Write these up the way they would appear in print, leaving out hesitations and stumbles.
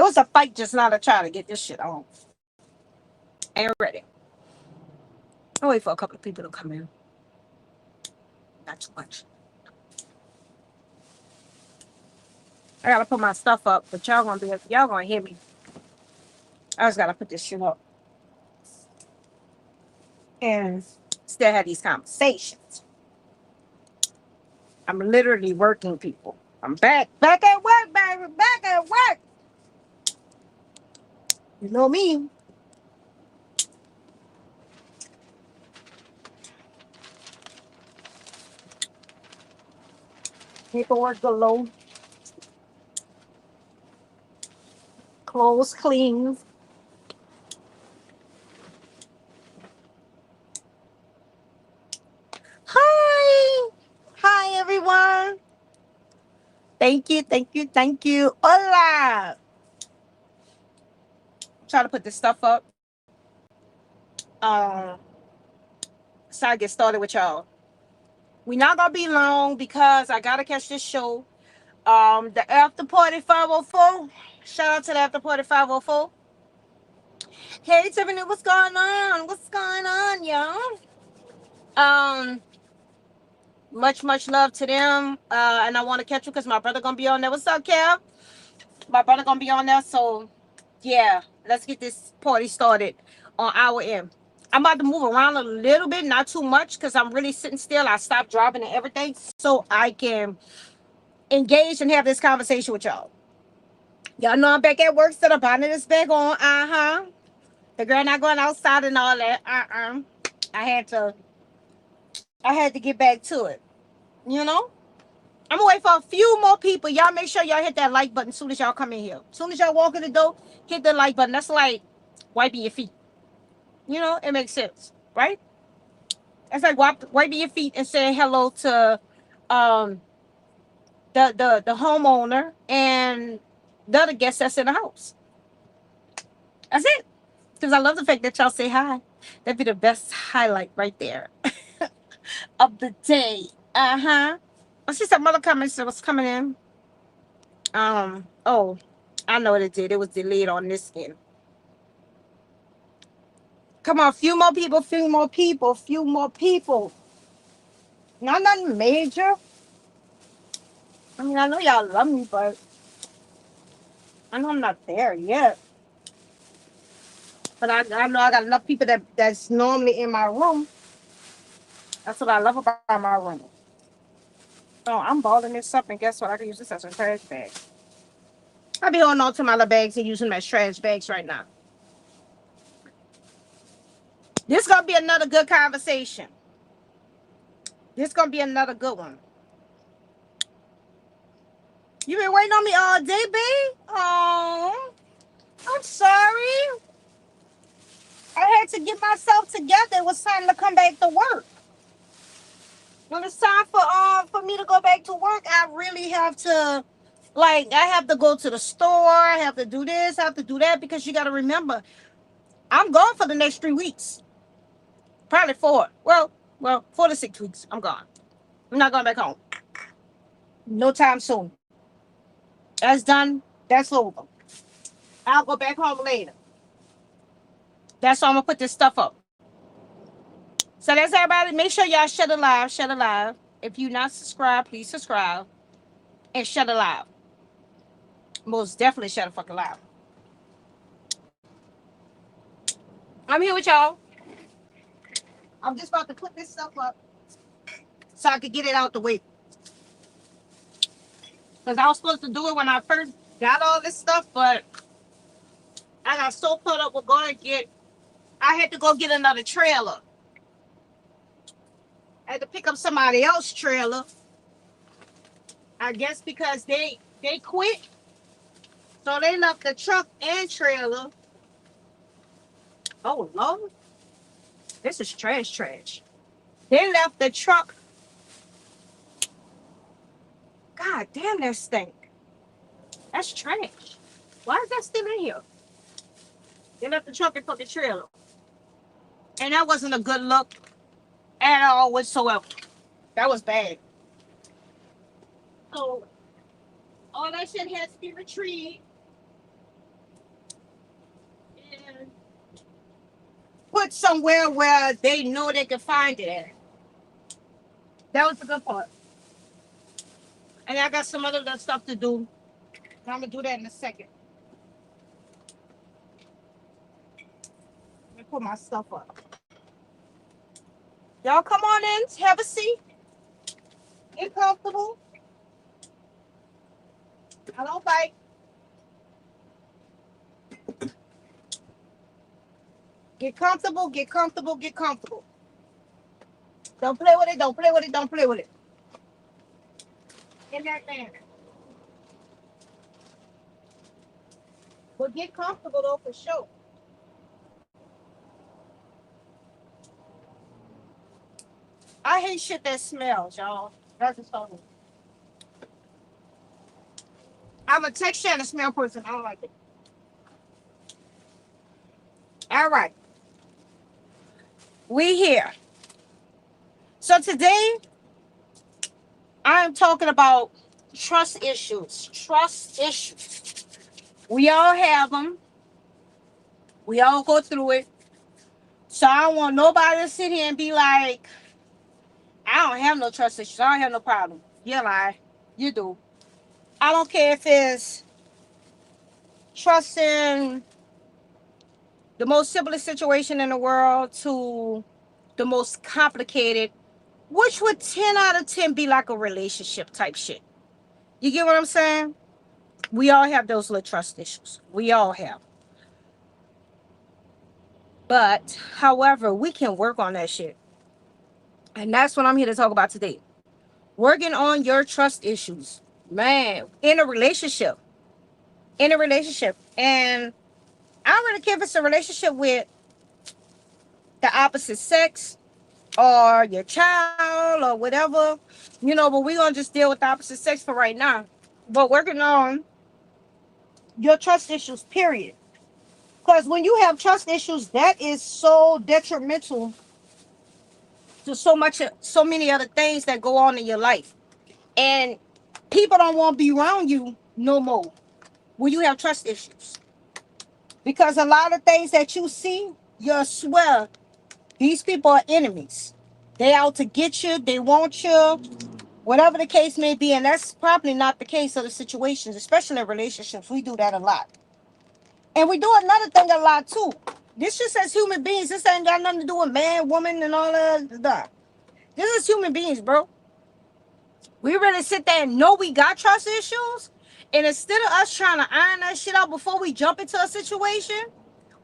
was a fight just now to try to get this shit on. Ain't ready. I'll wait for a couple of people to come in. Not too much. I gotta put my stuff up, but y'all gonna hear me. I just gotta put this shit up and still have these conversations. I'm literally working, people. I'm back at work, baby, back at work. You know me. Paperwork galore, clothes clean. Hi, hi everyone. Thank you, thank you, thank you. Hola. Try to put this stuff up. Um, so I get started with y'all. We're not gonna be long because I gotta catch this show. The after party 504. Shout out to the after party 504. Hey Tiffany, what's going on? What's going on, y'all? Um, much love to them. And I want to catch you because my brother gonna be on there. What's up, Kev? My brother gonna be on there. So yeah, let's get this party started on our end. I'm about to move around a little bit, not too much, because I'm really sitting still. I stopped driving and everything so I can engage and have this conversation with y'all. Y'all know I'm back at work, so the bonnet is back on. Uh-huh. The girl not going outside and all that. I had to get back to it. You know? I'm gonna wait for a few more people. Y'all make sure y'all hit that like button as soon as y'all come in here. As soon as y'all walk in the door, hit the like button. That's like wiping your feet. You know, it makes sense, right? It's like wiping your feet and saying hello to um the homeowner and the other guests that's in the house. That's it. Because I love the fact that y'all say hi. That'd be the best highlight right there of the day. Uh-huh. I see some other comments that was coming in. Oh, I know what it did. It was delayed on this end. Come on, few more people, few more people, few more people. Not nothing major. I mean, I know y'all love me, but I know I'm not there yet. But I know I got enough people that's normally in my room. That's what I love about my room. Oh, I'm balling this up, and guess what? I can use this as a trash bag. I be holding on to my little bags and using them as trash bags right now. This gonna be another good conversation. This gonna be another good one. You been waiting on me all day, babe? Oh, I'm sorry. I had to get myself together. It was time to come back to work. When it's time for me to go back to work, I really have to, like, I have to go to the store. I have to do this. I have to do that because you got to remember, I'm gone for the next 3 weeks, probably 4. Well, 4 to 6 weeks. I'm gone. I'm not going back home. No time soon. That's done. That's over. I'll go back home later. That's why I'm gonna put this stuff up. So that's everybody. Make sure y'all share the live. Share the live. If you not subscribed, please subscribe and share the live. Most definitely share the fucking live. I'm here with y'all. I'm just about to put this stuff up so I could get it out the way. Because I was supposed to do it when I first got all this stuff, but I got so caught up with going to get. I had to go get another trailer. I had to pick up somebody else's trailer. I guess because they quit, so they left the truck and trailer. Oh Lord, this is trash, trash. They left the truck. God damn, that stink. That's trash. Why is that still in here? They left the truck and put the trailer, and that wasn't a good look at all whatsoever. That was bad. So all that shit has to be retrieved. put somewhere where they know they can find it at. That was the good part. And I got some other little stuff to do. I'm gonna do that in a second. Let me put my stuff up. Y'all come on in, have a seat, get comfortable. I don't bite. Get comfortable, get comfortable, get comfortable. Don't play with it, don't play with it, don't play with it. In that manner. But get comfortable though for sure. I hate shit that smells, y'all. That's just all. I'm a texture and a smell person. I don't like it. All right. We here. So today I'm talking about trust issues. Trust issues. We all have them. We all go through it. So I don't want nobody to sit here and be like, I don't have no trust issues. I don't have no problem. You lie. You do. I don't care if it's trusting the most simplest situation in the world to the most complicated, which would 10 out of 10 be like a relationship type shit. You get what I'm saying? We all have those little trust issues. We all have. But, however, we can work on that shit. And that's what I'm here to talk about today. Working on your trust issues. Man, in a relationship. In a relationship. And I don't really care if it's a relationship with the opposite sex or your child or whatever, but we're going to just deal with the opposite sex for right now. But working on your trust issues, period. Because when you have trust issues, that is so detrimental to so many other things that go on in your life. And people don't want to be around you no more when you have trust issues. Because a lot of things that you see, you'll swear these people are enemies. They out to get you, they want you, whatever the case may be. And that's probably not the case of the situations, especially in relationships. We do that a lot. And we do another thing a lot too. This just as human beings. This ain't got nothing to do with man, woman, and all that stuff. This is human beings, bro. We really sit there and know we got trust issues. And instead of us trying to iron that shit out before we jump into a situation,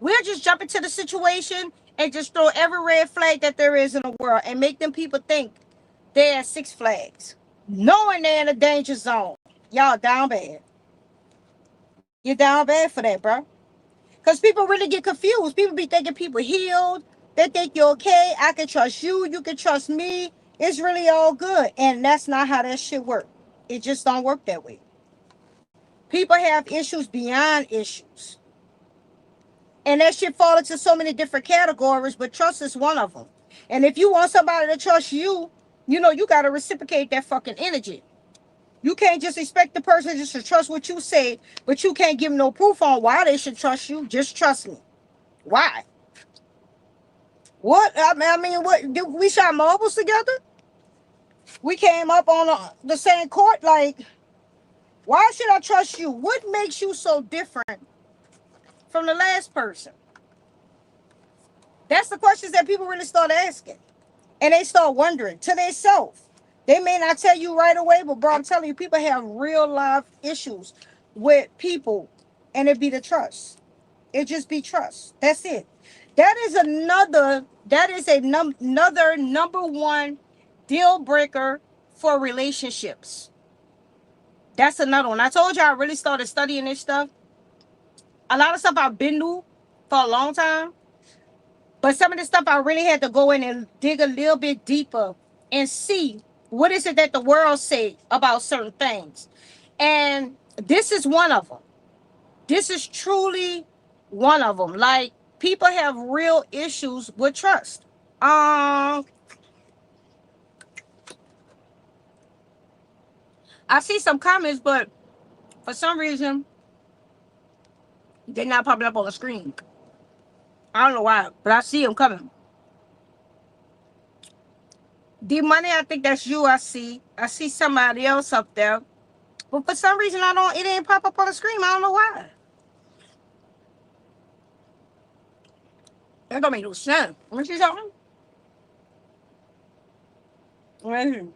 we'll just jump into the situation and just throw every red flag that there is in the world and make them people think they're at Six Flags, knowing they're in a danger zone. Y'all down bad. You're down bad for that, bro. Because people really get confused. People be thinking people healed. They think you're okay. I can trust you. You can trust me. It's really all good. And that's not how that shit works. It just don't work that way. People have issues beyond issues. And that shit fall into so many different categories, but trust is one of them. And if you want somebody to trust you, you got to reciprocate that fucking energy. You can't just expect the person just to trust what you say, but you can't give them no proof on why they should trust you. Just trust me. Why? What? What? We shot marbles together? We came up on the same court? Like, why should I trust you? What makes you so different from the last person? That's the questions that people really start asking. And they start wondering to themselves. They may not tell you right away, but bro, I'm telling you, people have real life issues with people, and it be the trust. It just be trust. That's it. That is another number one deal breaker for relationships. That's another one. I told you I really started studying this stuff. A lot of stuff I've been through for a long time. But some of the stuff I really had to go in and dig a little bit deeper and see what is it that the world say about certain things. And this is one of them. This is truly one of them. Like, people have real issues with trust. I see some comments, but for some reason, they're not popping up on the screen. I don't know why, but I see him coming. The money, I think that's you. I see. I see somebody else up there, but for some reason I don't. It ain't pop up on the screen. I don't know why. That don't make no sense. Let me see something. Mm-hmm.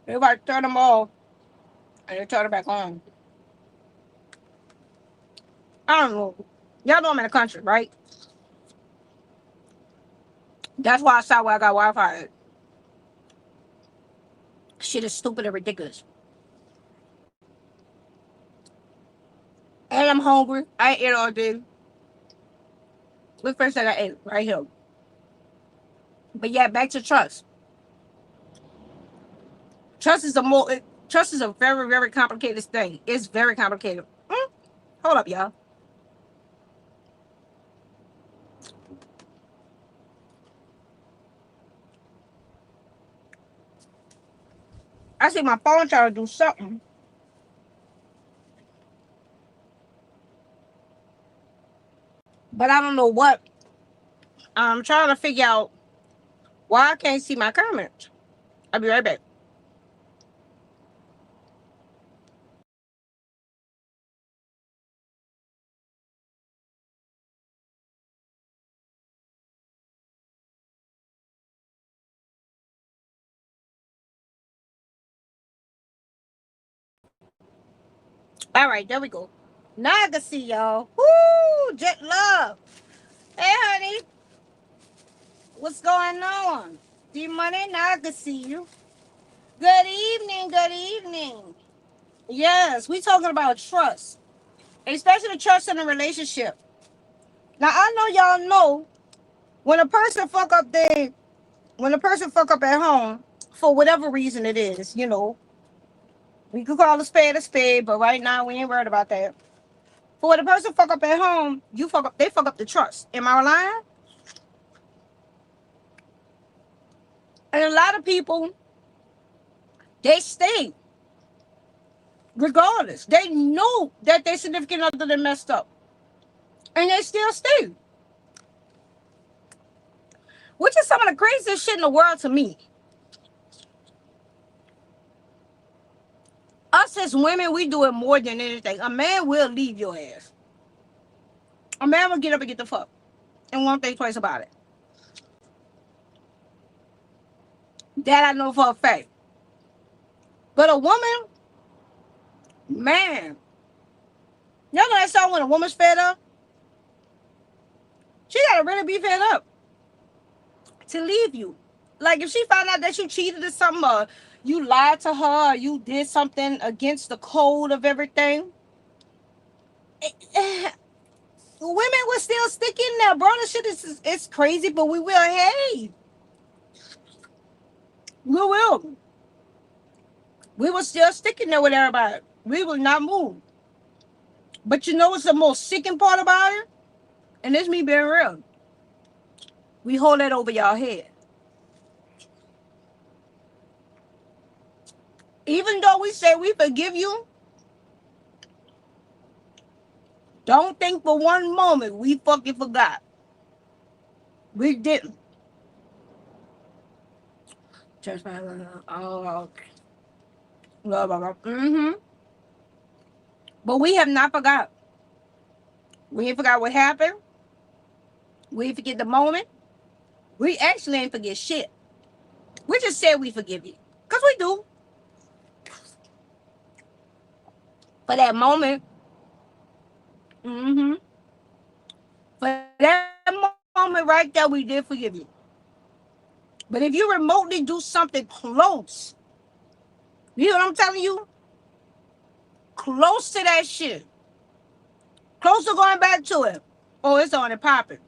Everybody turn them off and they turn it back on. I don't know. Y'all know I'm in the country, right? That's why I saw where I got Wi-Fi at. Shit is stupid and ridiculous. And I'm hungry. I ain't ate all day. What first thing I ate? Right here. But yeah, back to trust. Trust is a trust is a very, very complicated thing. It's very complicated. Hold up, y'all. I see my phone trying to do something, but I don't know what. I'm trying to figure out why I can't see my comments. I'll be right back. All right, there we go. Now I can see y'all. Woo! Jet love. Hey, honey. What's going on? D Money, now I can see you. Good evening, good evening. Yes, we talking about trust, especially trust in a relationship. Now I know y'all know when a person fuck up when a person fuck up at home for whatever reason it is, we could call a spade, but right now we ain't worried about that. For when a person fuck up at home, they fuck up the trust. Am I lying? And a lot of people, they stay regardless. They know that their significant other than messed up, and they still stay, which is some of the craziest shit in the world to me. Us as women, we do it more than anything. A man will leave your ass. A man will get up and get the fuck and won't think twice about it. That I know for a fact. But a woman, man, y'all know that song when a woman's fed up? She gotta really be fed up to leave you. Like if she found out that you cheated or something, or you lied to her, or you did something against the code of everything, women will still stick in there, bro. This shit is it's crazy, but we will. Hey, we will. We will still stick in there with everybody. We will not move. But you know what's the most sicking part about it? And this me being real. We hold that over y'all head. Even though we say we forgive you, don't think for one moment we fucking forgot. We didn't. Just oh, blah, blah, blah. But we have not forgot. We ain't forgot what happened. We ain't forget the moment. We actually ain't forget shit. We just said we forgive you. Because we do. For that moment. Mm-hmm. For that moment right there, we did forgive you. But if you remotely do something close, you know what I'm telling you? Close to that shit. Close to going back to it. Oh, it's on and popping.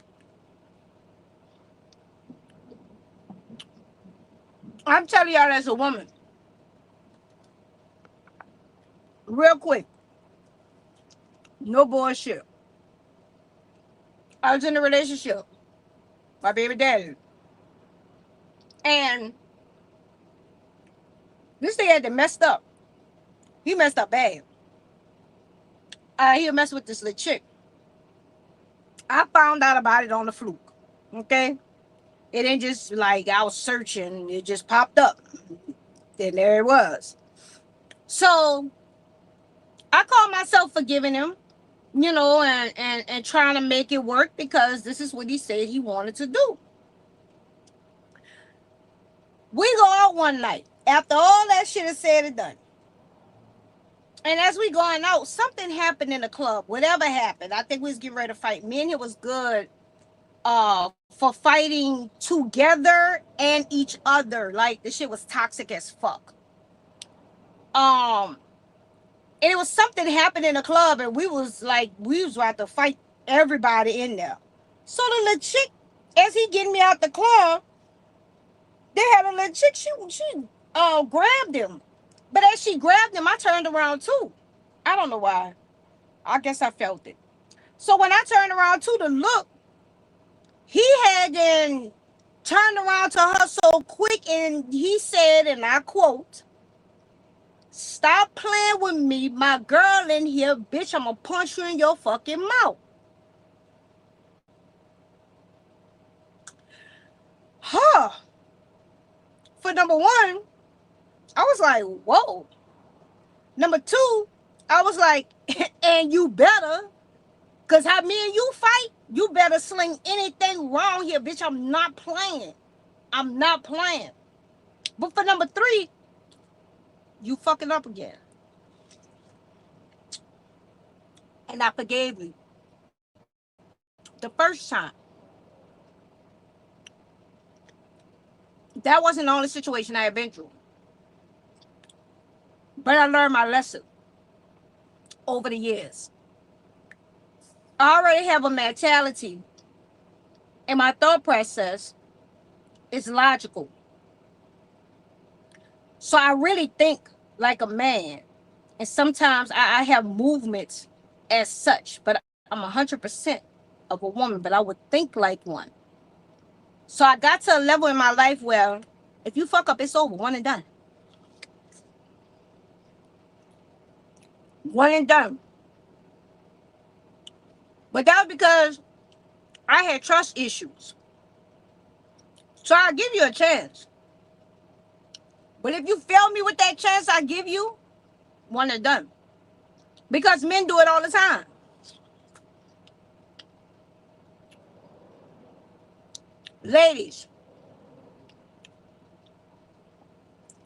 I'm telling y'all as a woman. Real quick. No bullshit. I was in a relationship. My baby daddy. And this thing had to messed up. He messed up bad. He messed with this little chick. I found out about it on the fluke. Okay? It ain't just like I was searching, it just popped up. Then there it was. So I call myself forgiving him, and trying to make it work because this is what he said he wanted to do. We go out one night after all that shit is said and done. And as we going out, something happened in the club. Whatever happened, I think we was getting ready to fight. Me and him was good for fighting together and each other. Like this shit was toxic as fuck. Um and it was something happened in the club and we was about to fight everybody in there. So the little chick, as he getting me out the club, they had a little chick, she grabbed him. But as she grabbed him, I turned around too. I don't know why. I guess I felt it. So when I turned around too to look, he had then turned around to her so quick and he said, and I quote, "Stop playing with me, my girl in here, bitch. I'm gonna punch you in your fucking mouth." Huh. For number one, I was like, whoa. Number two, I was like, and you better, because how me and you fight, you better sling anything wrong here, bitch. I'm not playing. I'm not playing. But for number three, you fucking up again. And I forgave you. The first time. That wasn't the only situation I had been through. But I learned my lesson over the years. I already have a mentality, and my thought process is logical. So I really think like a man. And sometimes I have movements as such, but I'm 100% of a woman, but I would think like one. So I got to a level in my life where if you fuck up, it's over, one and done. One and done. But that was because I had trust issues. So I'll give you a chance. But if you fail me with that chance I give you, one and done. Because men do it all the time. Ladies,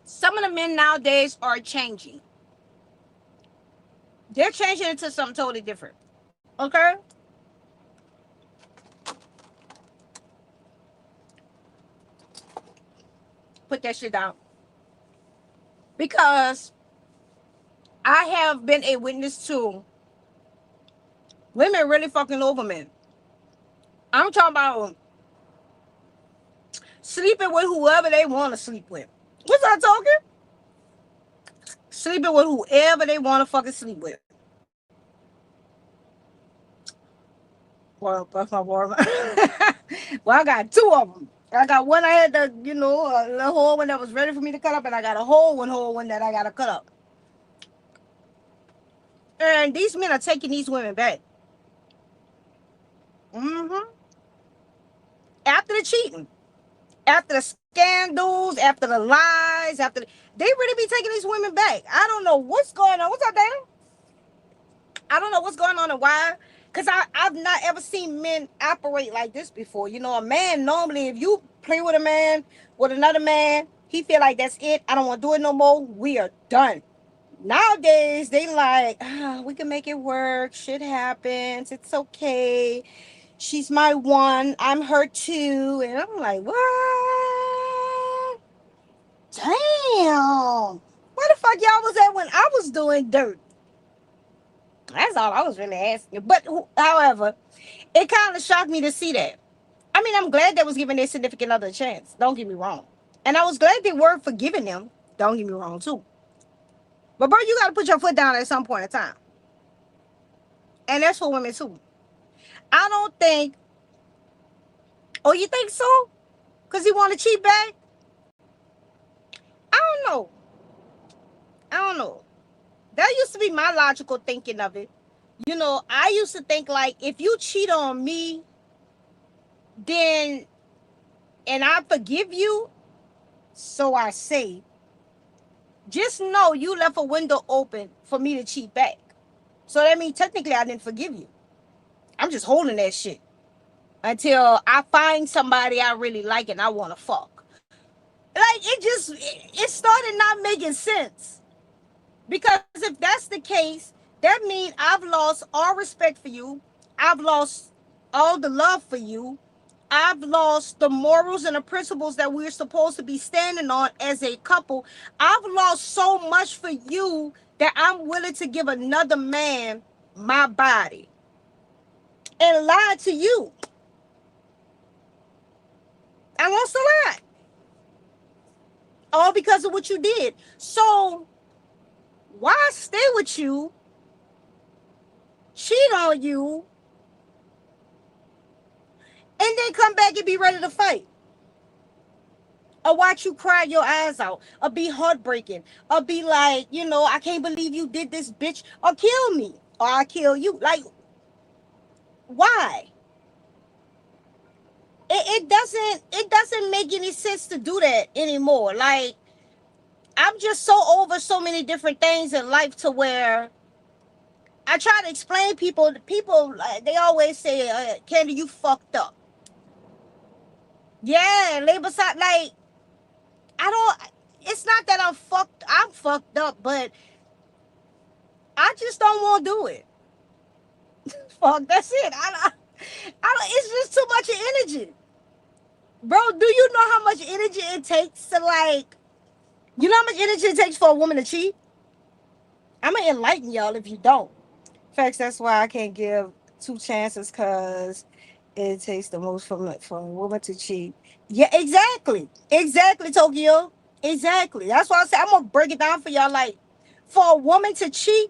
some of the men nowadays are changing. They're changing into something totally different. Okay? Put that shit down. Because I have been a witness to women really fucking over men. I'm talking about sleeping with whoever they want to sleep with. What's I talking? Sleeping with whoever they want to fucking sleep with. Well, that's my boyfriend. Well, I got two of them. I got one I had a little whole one that was ready for me to cut up, and I got a whole one that I got to cut up. And these men are taking these women back. Mm-hmm. After the cheating, after the scandals, after the lies, they really be taking these women back. I don't know what's going on. What's up, Dana? I don't know what's going on and why. Because I've not ever seen men operate like this before. A man, normally, if you play with a man, with another man, he feel like that's it. I don't want to do it no more. We are done. Nowadays, they like, we can make it work. Shit happens. It's okay. She's my one. I'm her too. And I'm like, what? Damn. Where the fuck y'all was at when I was doing dirt? That's all I was really asking. But however, it kind of shocked me to see that. I mean, I'm glad they was giving their significant other a chance. Don't get me wrong. And I was glad they were forgiving them. Don't get me wrong, too. But, bro, you got to put your foot down at some point in time. And that's for women, too. I don't think... Oh, you think so? Because he want to cheat back? I don't know. I don't know. That used to be my logical thinking of it. I used to think like if you cheat on me, then and I forgive you, so I say, just know you left a window open for me to cheat back. So that means technically I didn't forgive you. I'm just holding that shit until I find somebody I really like and I want to fuck. Like it started not making sense. Because if that's the case, that means I've lost all respect for you. I've lost all the love for you. I've lost the morals and the principles that we're supposed to be standing on as a couple. I've lost so much for you that I'm willing to give another man my body and lie to you. I lost a lot. All because of what you did. So why stay with you, cheat on you, and then come back and be ready to fight? Or watch you cry your eyes out, or be heartbreaking, or be like, I can't believe you did this, bitch, or kill me, or I kill you. Like, why? It doesn't make any sense to do that anymore. Like, I'm just so over so many different things in life to where I try to explain people they always say, Candy, you fucked up. Yeah, labor side, like, I don't, it's not that I'm fucked up, but I just don't want to do it. Fuck, that's it. It's just too much energy. Bro, do you know how much energy it takes to, like, how much energy it takes for a woman to cheat? I'm going to enlighten y'all if you don't. Facts, that's why I can't give two chances, because it takes the most for a woman to cheat. Yeah, exactly. Exactly, Tokyo. Exactly. That's why I say I'm going to break it down for y'all. Like, for a woman to cheat,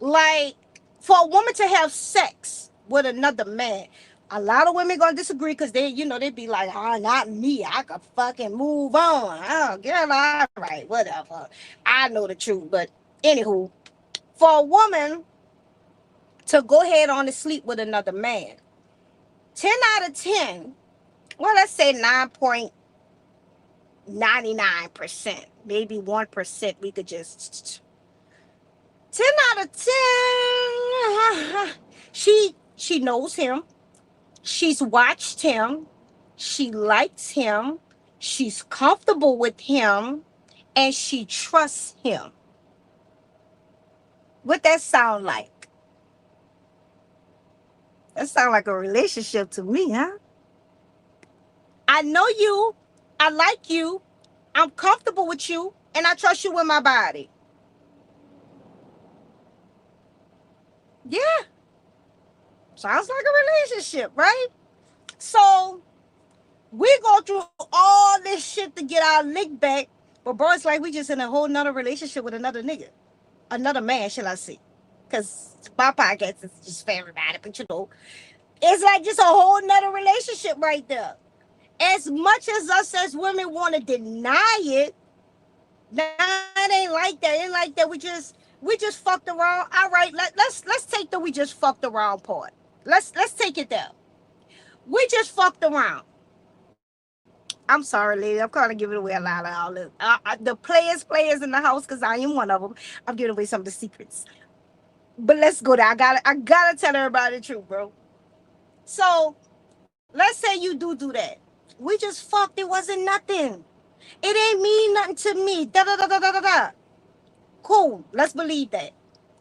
like, for a woman to have sex with another man, a lot of women gonna disagree because they be like, oh, not me. I could fucking move on. Oh, girl, all right, whatever. I know the truth. But anywho, for a woman to go ahead on to sleep with another man, 10 out of 10, well, let's say 9.99%, maybe 1%, we could just 10 out of 10. She knows him. She's watched him. She likes him. She's comfortable with him. And she trusts him. What that sound like? That sound like a relationship to me, huh? I know you. I like you. I'm comfortable with you. And I trust you with my body. Yeah. Sounds like a relationship, right? So we go through all this shit to get our lick back. But bro, it's like we just in a whole nother relationship with another nigga. Another man, shall I say. Because my podcast is just for everybody, but it's like just a whole nother relationship right there. As much as us as women want to deny it, nah, it ain't like that. It ain't like that. We just fucked around. All right, let's take the we just fucked around part. Let's take it there. We just fucked around. I'm sorry, lady. I'm kind of giving away a lot of all this. The players in the house, because I am one of them. I'm giving away some of the secrets. But let's go there. I gotta tell everybody the truth, bro. So let's say you do that. We just fucked. It wasn't nothing. It ain't mean nothing to me. Da da da da da da da. Cool. Let's believe that.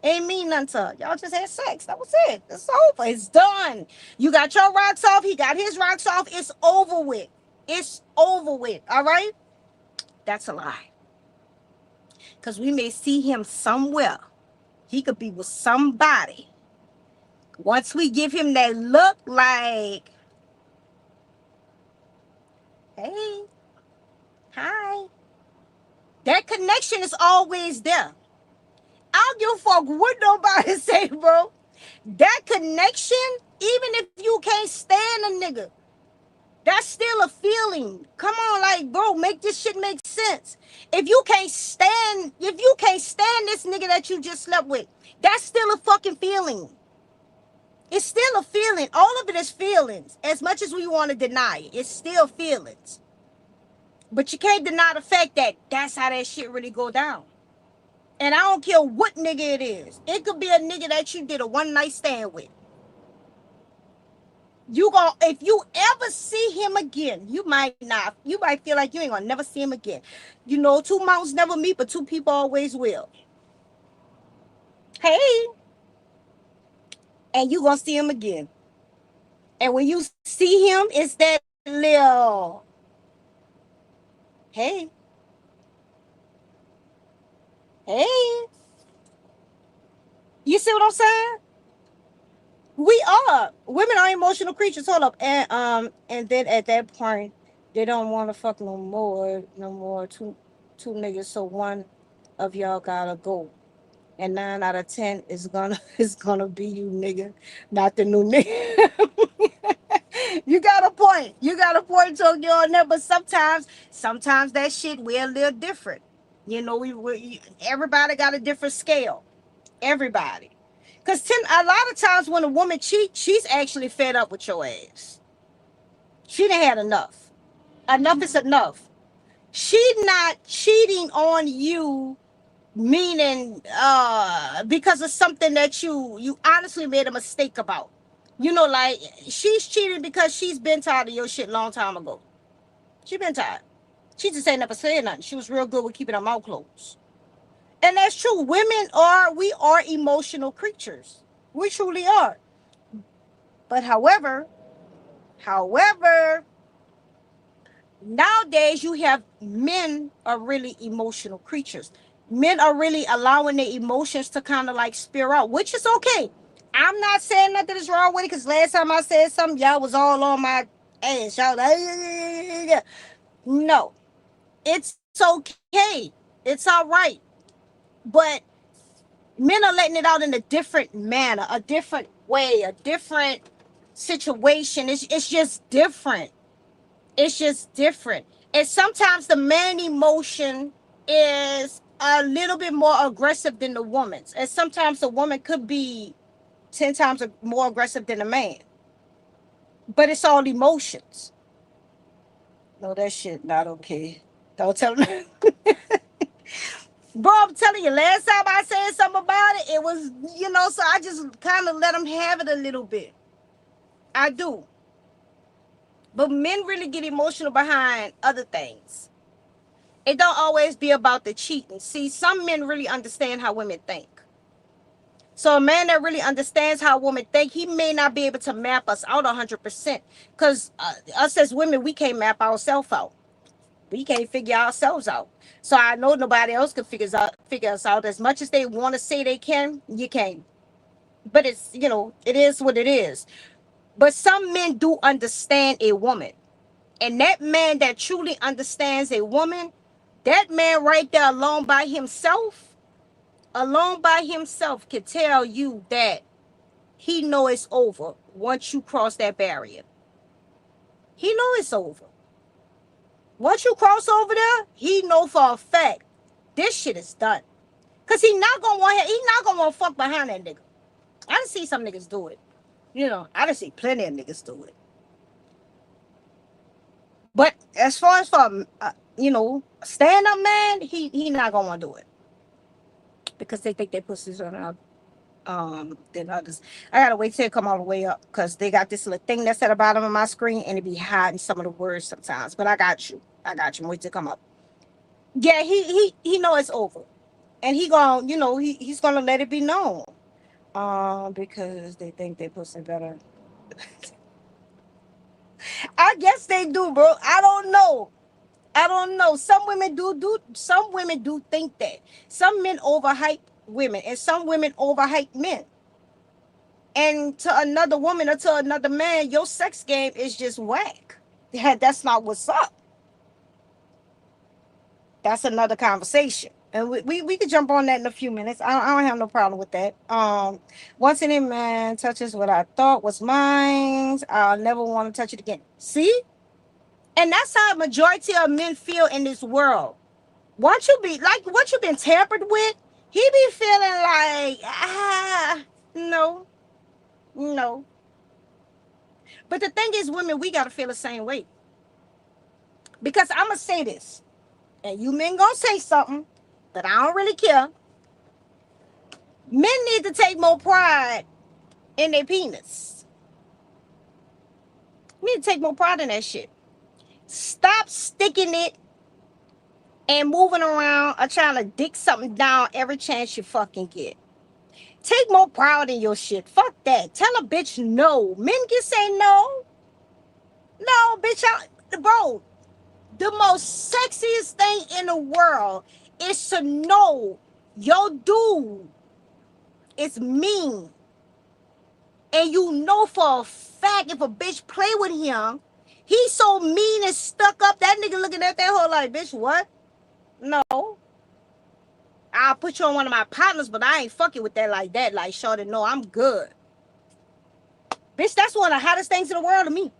Ain't mean nothing to her. Y'all just had sex. That was it. It's over. It's done. You got your rocks off. He got his rocks off. It's over with. It's over with. All right? That's a lie. Because we may see him somewhere. He could be with somebody. Once we give him that look like, hey, hi, that connection is always there. I don't give a fuck what nobody say, bro. That connection, even if you can't stand a nigga, that's still a feeling. Come on, like, bro, make this shit make sense. If you can't stand this nigga that you just slept with, that's still a fucking feeling. It's still a feeling. All of it is feelings. As much as we want to deny it, it's still feelings. But you can't deny the fact that that's how that shit really go down. And I don't care what nigga it is. It could be a nigga that you did a one night stand with. You gon' if you ever see him again, you might not. You might feel like you ain't gonna never see him again. You know, two mountains never meet, but two people always will. Hey, and you gonna see him again. And when you see him, it's that little hey, hey. You see what I'm saying? We are. Women are emotional creatures. Hold up. And then at that point, they don't want to fuck no more. No more. Two niggas. So one of y'all gotta go. And 9 out of 10 is gonna is gonna be you, nigga, not the new nigga. You got a point. You got a point, Tokyo, on that. But sometimes that shit we're a little different. You know, we everybody got a different scale. Everybody. Because a lot of times when a woman cheats, she's actually fed up with your ass. She done had enough. Enough is enough. She not cheating on you, meaning because of something that you honestly made a mistake about. You know, like she's cheating because she's been tired of your shit long time ago. She been tired. She just ain't never said nothing. She was real good with keeping her mouth closed. And that's true. We are emotional creatures. We truly are. But however, nowadays you have men are really emotional creatures. Men are really allowing their emotions to kind of like spear out, which is okay. I'm not saying nothing is wrong with it because last time I said something, y'all was all on my ass. Y'all like, no, it's okay. It's all right. But men are letting it out in a different manner, a different way, a different situation. It's just different. It's just different. And sometimes the man emotion is a little bit more aggressive than the woman's. And sometimes the woman could be 10 times more aggressive than a man. But it's all emotions. No, that shit not okay. Don't tell me. Bro, I'm telling you, last time I said something about it, it was, so I just kind of let them have it a little bit. I do. But men really get emotional behind other things. It don't always be about the cheating. See, some men really understand how women think. So a man that really understands how women think, he may not be able to map us out 100%. Because us as women, we can't map ourselves out. We can't figure ourselves out. So I know nobody else can figure us out. As much as they want to say they can, you can't. But it is what it is. But some men do understand a woman. And that man that truly understands a woman, that man right there alone by himself can tell you that he know it's over once you cross that barrier. He know it's over. Once you cross over there, he know for a fact this shit is done. Cause he not gonna want to fuck behind that nigga. I done see some niggas do it. I done see plenty of niggas do it. But as far as for stand up man, he not gonna want to do it because they think they pussies on out than others. I gotta wait till it come all the way up because they got this little thing that's at the bottom of my screen and it be hiding some of the words sometimes. But I got you. Wait till it come up. Yeah, he know it's over, and he gonna he's gonna let it be known. Because they think they pussy better. I guess they do, bro. I don't know. I don't know. Some women do think that. Some men overhype women and some women overhype men. And to another woman or to another man, your sex game is just whack. That's not what's up. That's another conversation. And we could jump on that in a few minutes. I don't have no problem with that. Once any man touches what I thought was mine, I'll never want to touch it again. See? And that's how a majority of men feel in this world. Once you've been tampered with, he be feeling like, no. No. But the thing is, women, we gotta feel the same way. Because I'ma say this, and you men gonna say something, but I don't really care. Men need to take more pride in their penis. You need to take more pride in that shit. Stop sticking it and moving around or trying to dick something down every chance you fucking get. Take more pride in your shit. Fuck that. Tell a bitch no. Men can say no. No, bitch, bro, the most sexiest thing in the world is to know your dude is mean. And you know for a fact if a bitch play with him, he's so mean and stuck up, that nigga looking at that hoe like, bitch, what? No. I'll put you on one of my partners, but I ain't fucking with that like that. Like, shorty, no, I'm good. Bitch, that's one of the hottest things in the world to me.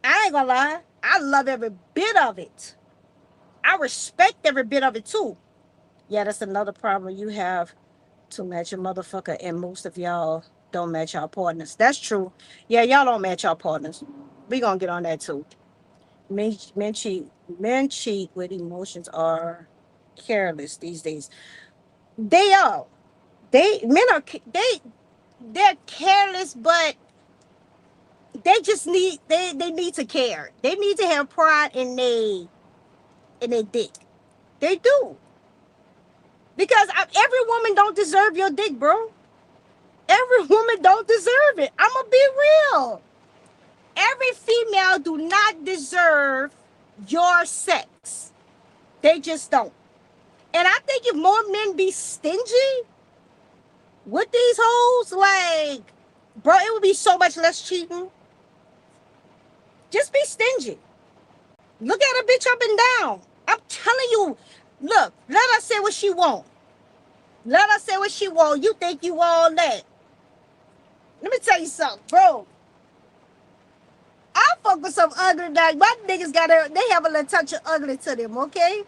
I ain't gonna lie. I love every bit of it. I respect every bit of it too. Yeah, that's another problem you have to match your motherfucker, and most of y'all don't match y'all partners. That's true. Yeah, y'all don't match y'all partners. We gonna get on that too. Men cheat. Men cheat with emotions are careless these days. They are. Men are they're careless, but they need to care. They need to have pride in their dick. They do. Because every woman don't deserve your dick, bro. Every woman don't deserve it. I'ma be real. Every female do not deserve your sex. They just don't. And I think if more men be stingy with these hoes, like, bro, it would be so much less cheating. Just be stingy. Look at a bitch up and down. I'm telling you, look, let her say what she want. Let her say what she want. You think you all that. Let me tell you something, bro. I fuck with some ugly dog. My niggas they have a little touch of ugly to them, okay?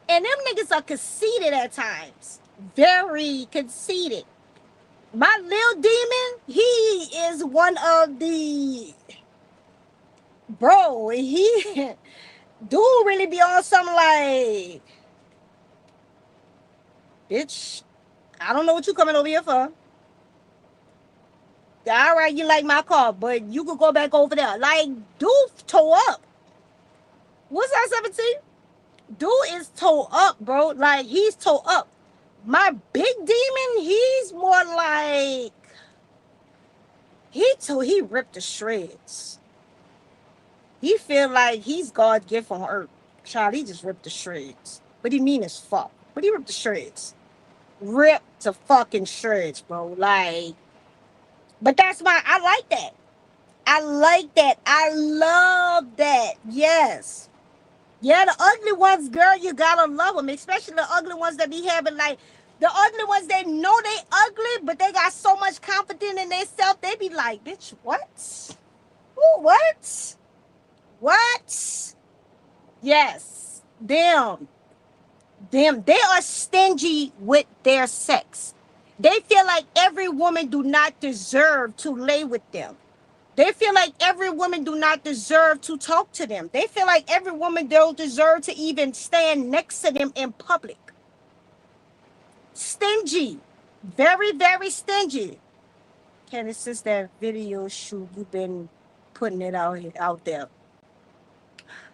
And them niggas are conceited at times. Very conceited. My little demon, he is one of the, bro, he do really be on something like, bitch, I don't know what you coming over here for. All right, you like my car, but you could go back over there. Like, dude toe up. What's that, 17? Dude is toe up, bro. Like, he's toe up. My big demon, he's more like, he ripped the shreds. He feel like he's God's gift on earth. Child, he just ripped the shreds. But he mean as fuck. But he ripped the shreds. Ripped to fucking shreds, bro. Like, but I like that. I like that. I love that. Yes. Yeah, the ugly ones, girl, you gotta love them. Especially the ugly ones that be having, like, the ugly ones, they know they ugly, but they got so much confidence in themselves, they be like, bitch, what? Ooh, what? What? Yes. Them. They are stingy with their sex. They feel like every woman do not deserve to lay with them. They feel like every woman do not deserve to talk to them. They feel like every woman don't deserve to even stand next to them in public. Stingy. Very, very stingy. Candy, since that video shoot, you've been putting it out there.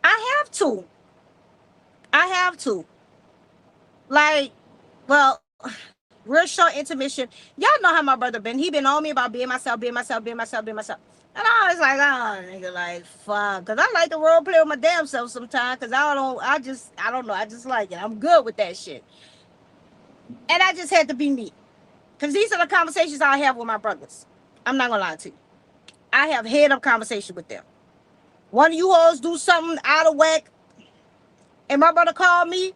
I have to. I have to. Like, well, real short intermission. Y'all know how my brother been. He been on me about being myself, being myself, being myself, being myself. And I was like, oh, nigga, like, fuck. Because I like to role play with my damn self sometimes. Because I don't know. I just like it. I'm good with that shit. And I just had to be me. Because these are the conversations I have with my brothers. I'm not going to lie to you. I have head up conversation with them. One of you hoes do something out of whack, and my brother called me,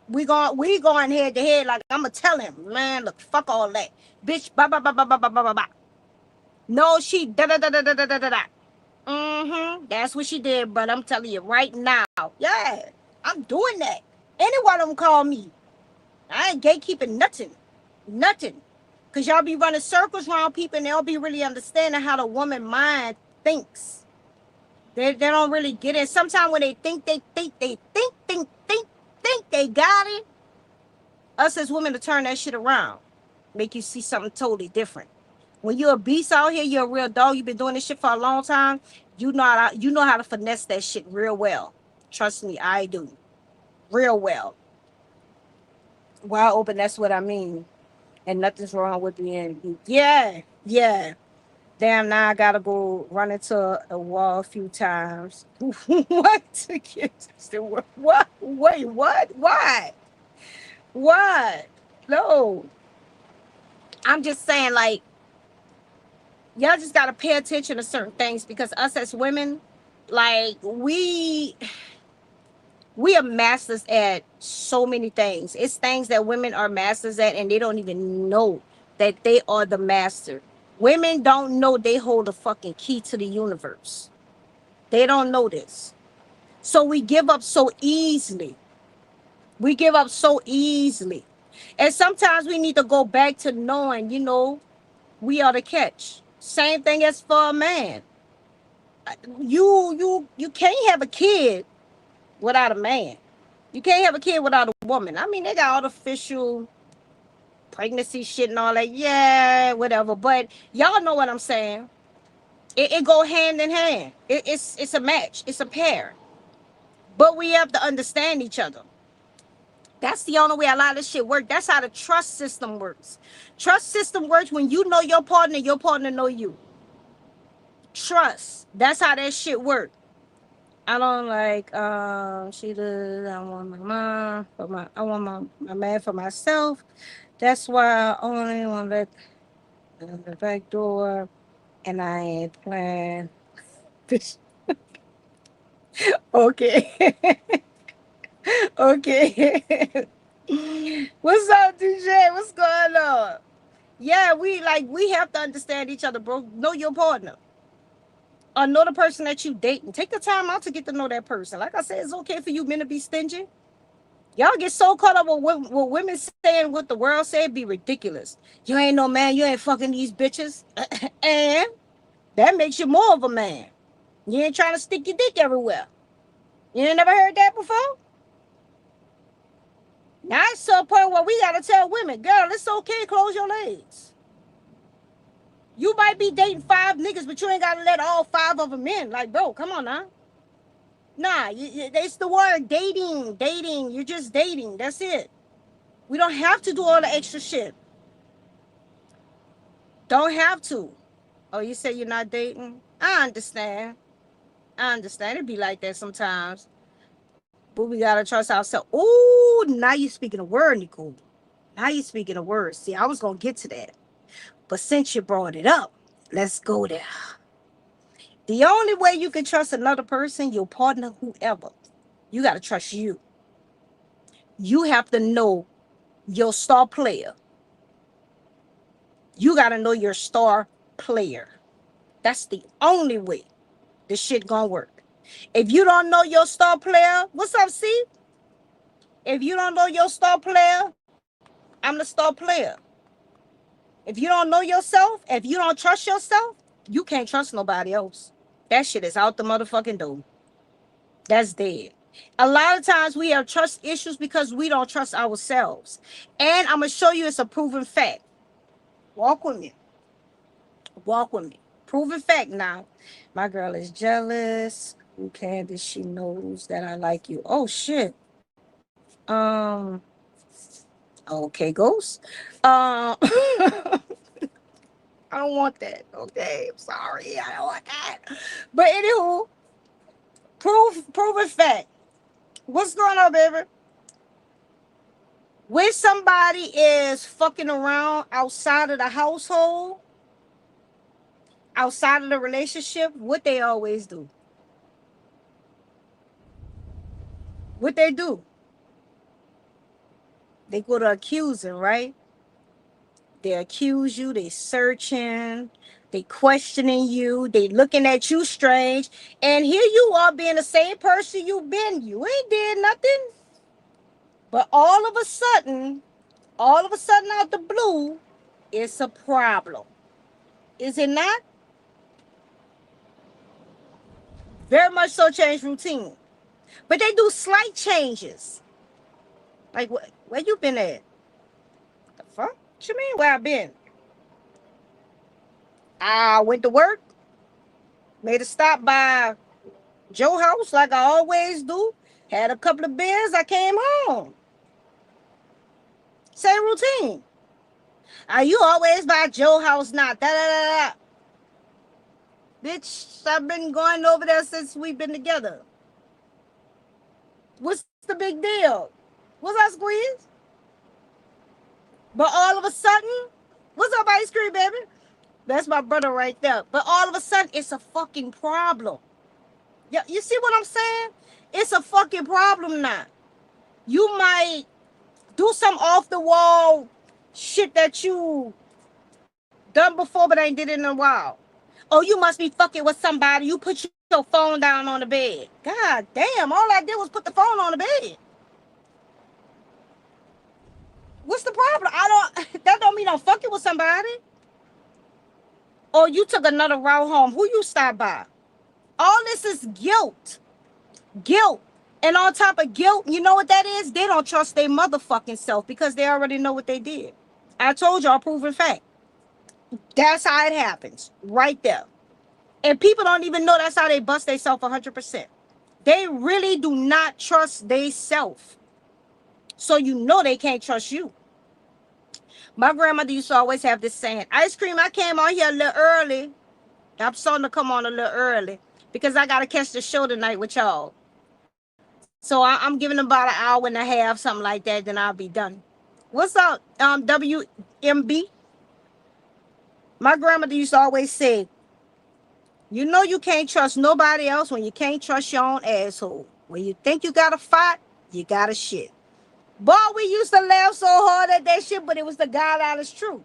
we going head to head. Like, I'm going to tell him, man, look, fuck all that. Bitch, ba ba ba ba ba ba ba ba ba. No, she da da da da da da da da. Mm-hmm. That's what she did, but I'm telling you right now. Yeah, I'm doing that. Any one of them call me. I ain't gatekeeping nothing. Nothing. Because y'all be running circles around people and they'll be really understanding how the woman mind thinks. They don't really get it. Sometimes when they think they got it, us as women to turn that shit around. Make you see something totally different. When you're a beast out here, you're a real dog. You've been doing this shit for a long time. You know how to finesse that shit real well. Trust me, I do. Real well. Wide open, that's what I mean. And nothing's wrong with being, yeah, yeah. Damn, now I gotta go run into a wall a few times. What? To get the what? Wait, what? Why? What? No. I'm just saying, like, y'all just gotta pay attention to certain things because us as women, like, we are masters at so many things. It's things that women are masters at and they don't even know that they are the master. Women don't know they hold the fucking key to the universe. They don't know this. So we give up so easily. We give up so easily. And sometimes we need to go back to knowing, we are the catch. Same thing as for a man. You can't have a kid without a man. You can't have a kid without a woman. I mean, they got artificial pregnancy shit and all that. Yeah, whatever. But y'all know what I'm saying. It go hand in hand. It's a match. It's a pair. But we have to understand each other. That's the only way a lot of this shit works. That's how the trust system works. Trust system works when you know your partner know you. Trust. That's how that shit works. I don't like she does. I want my mom for I want my man for myself. That's why I only want to let the back door and I ain't playing this. Okay. Okay. What's up, DJ? What's going on? Yeah, we have to understand each other, bro. Know your partner. Or know the person that you dating. Take the time out to get to know that person. Like I said, it's okay for you men to be stingy. Y'all get so caught up with women saying what the world said be ridiculous. You ain't no man, you ain't fucking these bitches. And that makes you more of a man. You ain't trying to stick your dick everywhere. You ain't never heard that before? Now it's to a point where we gotta tell women, girl, it's okay, close your legs. You might be dating 5 niggas, but you ain't gotta let all 5 of them in. Like, bro, come on now. Nah, it's the word dating. Dating. You're just dating. That's it. We don't have to do all the extra shit. Don't have to. Oh, you say you're not dating? I understand. I understand. It be like that sometimes. But we gotta trust ourselves. Ooh, now you speaking a word, Nicole. Now you speaking a word. See, I was gonna get to that. But since you brought it up, let's go there. The only way you can trust another person, your partner, whoever, you gotta trust you. You have to know your star player. You gotta know your star player. That's the only way this shit gonna work. If you don't know your star player, what's up, C? If you don't know your star player, I'm the star player. If you don't know yourself, if you don't trust yourself, you can't trust nobody else. That shit is out the motherfucking door. That's dead. A lot of times we have trust issues because we don't trust ourselves. And I'm gonna show you it's a proven fact. Walk with me. Walk with me. Proven fact now. My girl is jealous. Who Candace? She knows that I like you. Oh shit. Um. Okay, ghost. I don't want that. Okay, I'm sorry. I don't want that. But anywho, proven fact. What's going on, baby? When somebody is fucking around outside of the household, outside of the relationship, what they always do? What they do? They go to accusing, right? They accuse you, they searching, they questioning you, they looking at you strange. And here you are being the same person you been. You ain't did nothing. But all of a sudden out the blue, It's a problem. Is it not? Very much so change routine. But they do slight changes. Like, where you been at? The fuck? What you mean, where I been? I went to work, made a stop by Joe house like I always do. Had a couple of beers, I came home. Same routine. Are you always by Joe house now? Da da da da. Bitch, I've been going over there since we've been together. What's the big deal? What's that squeeze? But all of a sudden, what's up, ice cream, baby? That's my brother right there. But all of a sudden, it's a fucking problem. Yeah, you see what I'm saying? It's a fucking problem now. You might do some off the wall shit that you done before but ain't did it in a while. Oh, you must be fucking with somebody. You put your phone down on the bed. God damn, all I did was put the phone on the bed. What's the problem? That don't mean I'm fucking with somebody. Or you took another route home. Who you stopped by? All this is guilt. Guilt. And on top of guilt, you know what that is? They don't trust their motherfucking self because they already know what they did. I told y'all, proven fact. That's how it happens. Right there. And people don't even know that's how they bust themselves 100%. They really do not trust themselves. So you know they can't trust you. My grandmother used to always have this saying, ice cream, I came on here a little early. I'm starting to come on a little early because I got to catch the show tonight with y'all. So I'm giving them about an hour and a half, something like that, then I'll be done. What's up, WMB? My grandmother used to always say, you know you can't trust nobody else when you can't trust your own asshole. When you think you got to fight, you got to shit. Boy, we used to laugh so hard at that shit, but it was the God honest truth.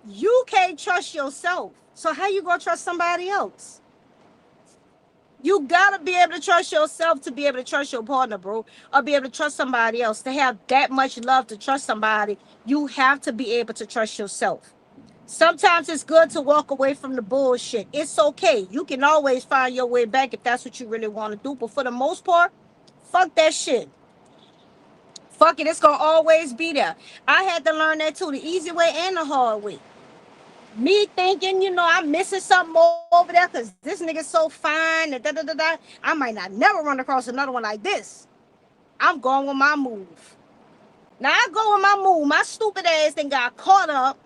You can't trust yourself. So how you going to trust somebody else? You got to be able to trust yourself to be able to trust your partner, bro. Or be able to trust somebody else. To have that much love to trust somebody, you have to be able to trust yourself. Sometimes it's good to walk away from the bullshit. It's okay. You can always find your way back if that's what you really want to do. But for the most part, fuck that shit. Fuck it, it's going to always be there. I had to learn that too, the easy way and the hard way. Me thinking, I'm missing something over there because this nigga's so fine and da-da-da-da. I might not never run across another one like this. I'm going with my move. Now, I go with my move. My stupid ass then got caught up.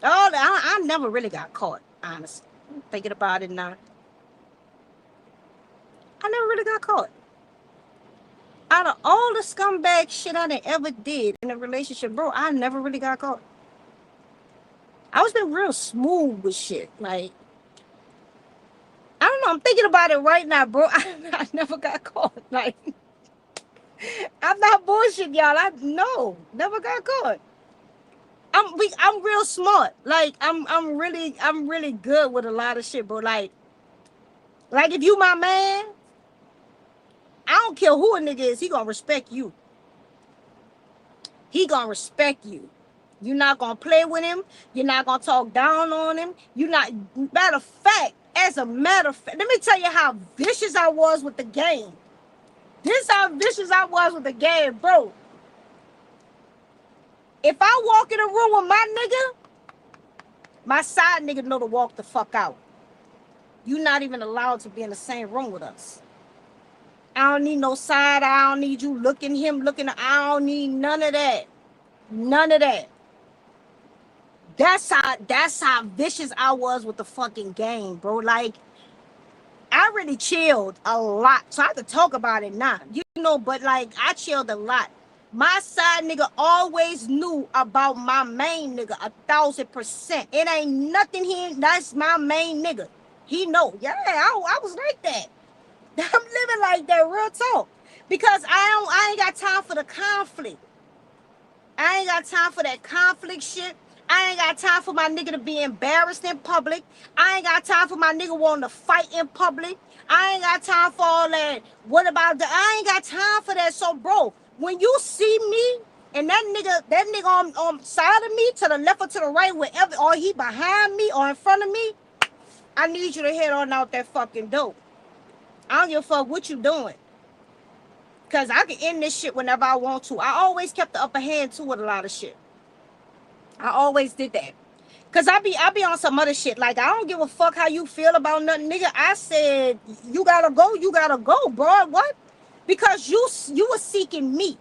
Oh, I never really got caught, honestly. I'm thinking about it now. I never really got caught. Out of all the scumbag shit I ever did in a relationship, bro, I never really got caught. I was been real smooth with shit. Like, I don't know. I'm thinking about it right now, bro. I never got caught. Like, I'm not bullshit, y'all. Never got caught. I'm real smart. Like, I'm really good with a lot of shit, bro. Like if you my man, I don't care who a nigga is, he gonna respect you. He gonna respect you. You're not gonna play with him. You're not gonna talk down on him. As a matter of fact, let me tell you how vicious I was with the game. This how vicious I was with the game, bro. If I walk in a room with my nigga, my side nigga know to walk the fuck out. You're not even allowed to be in the same room with us. I don't need no side. I don't need you looking him, I don't need none of that. None of that. That's how vicious I was with the fucking game, bro. Like, I really chilled a lot. So I have to talk about it now. But like, I chilled a lot. My side nigga always knew about my main nigga 1,000%. It ain't nothing here. That's my main nigga. He know. Yeah, I was like that. I'm living like that, real talk. Because I ain't got time for the conflict. I ain't got time for that conflict shit. I ain't got time for my nigga to be embarrassed in public. I ain't got time for my nigga wanting to fight in public. I ain't got time for all that. I ain't got time for that. So, bro, when you see me, And that nigga on side of me, to the left or to the right, wherever, or he behind me or in front of me, I need you to head on out that fucking door. I don't give a fuck what you doing. Cause I can end this shit whenever I want to. I always kept the upper hand too with a lot of shit. I always did that. Cause I be on some other shit. Like, I don't give a fuck how you feel about nothing, nigga. I said you gotta go, bro. What? Because you were seeking me.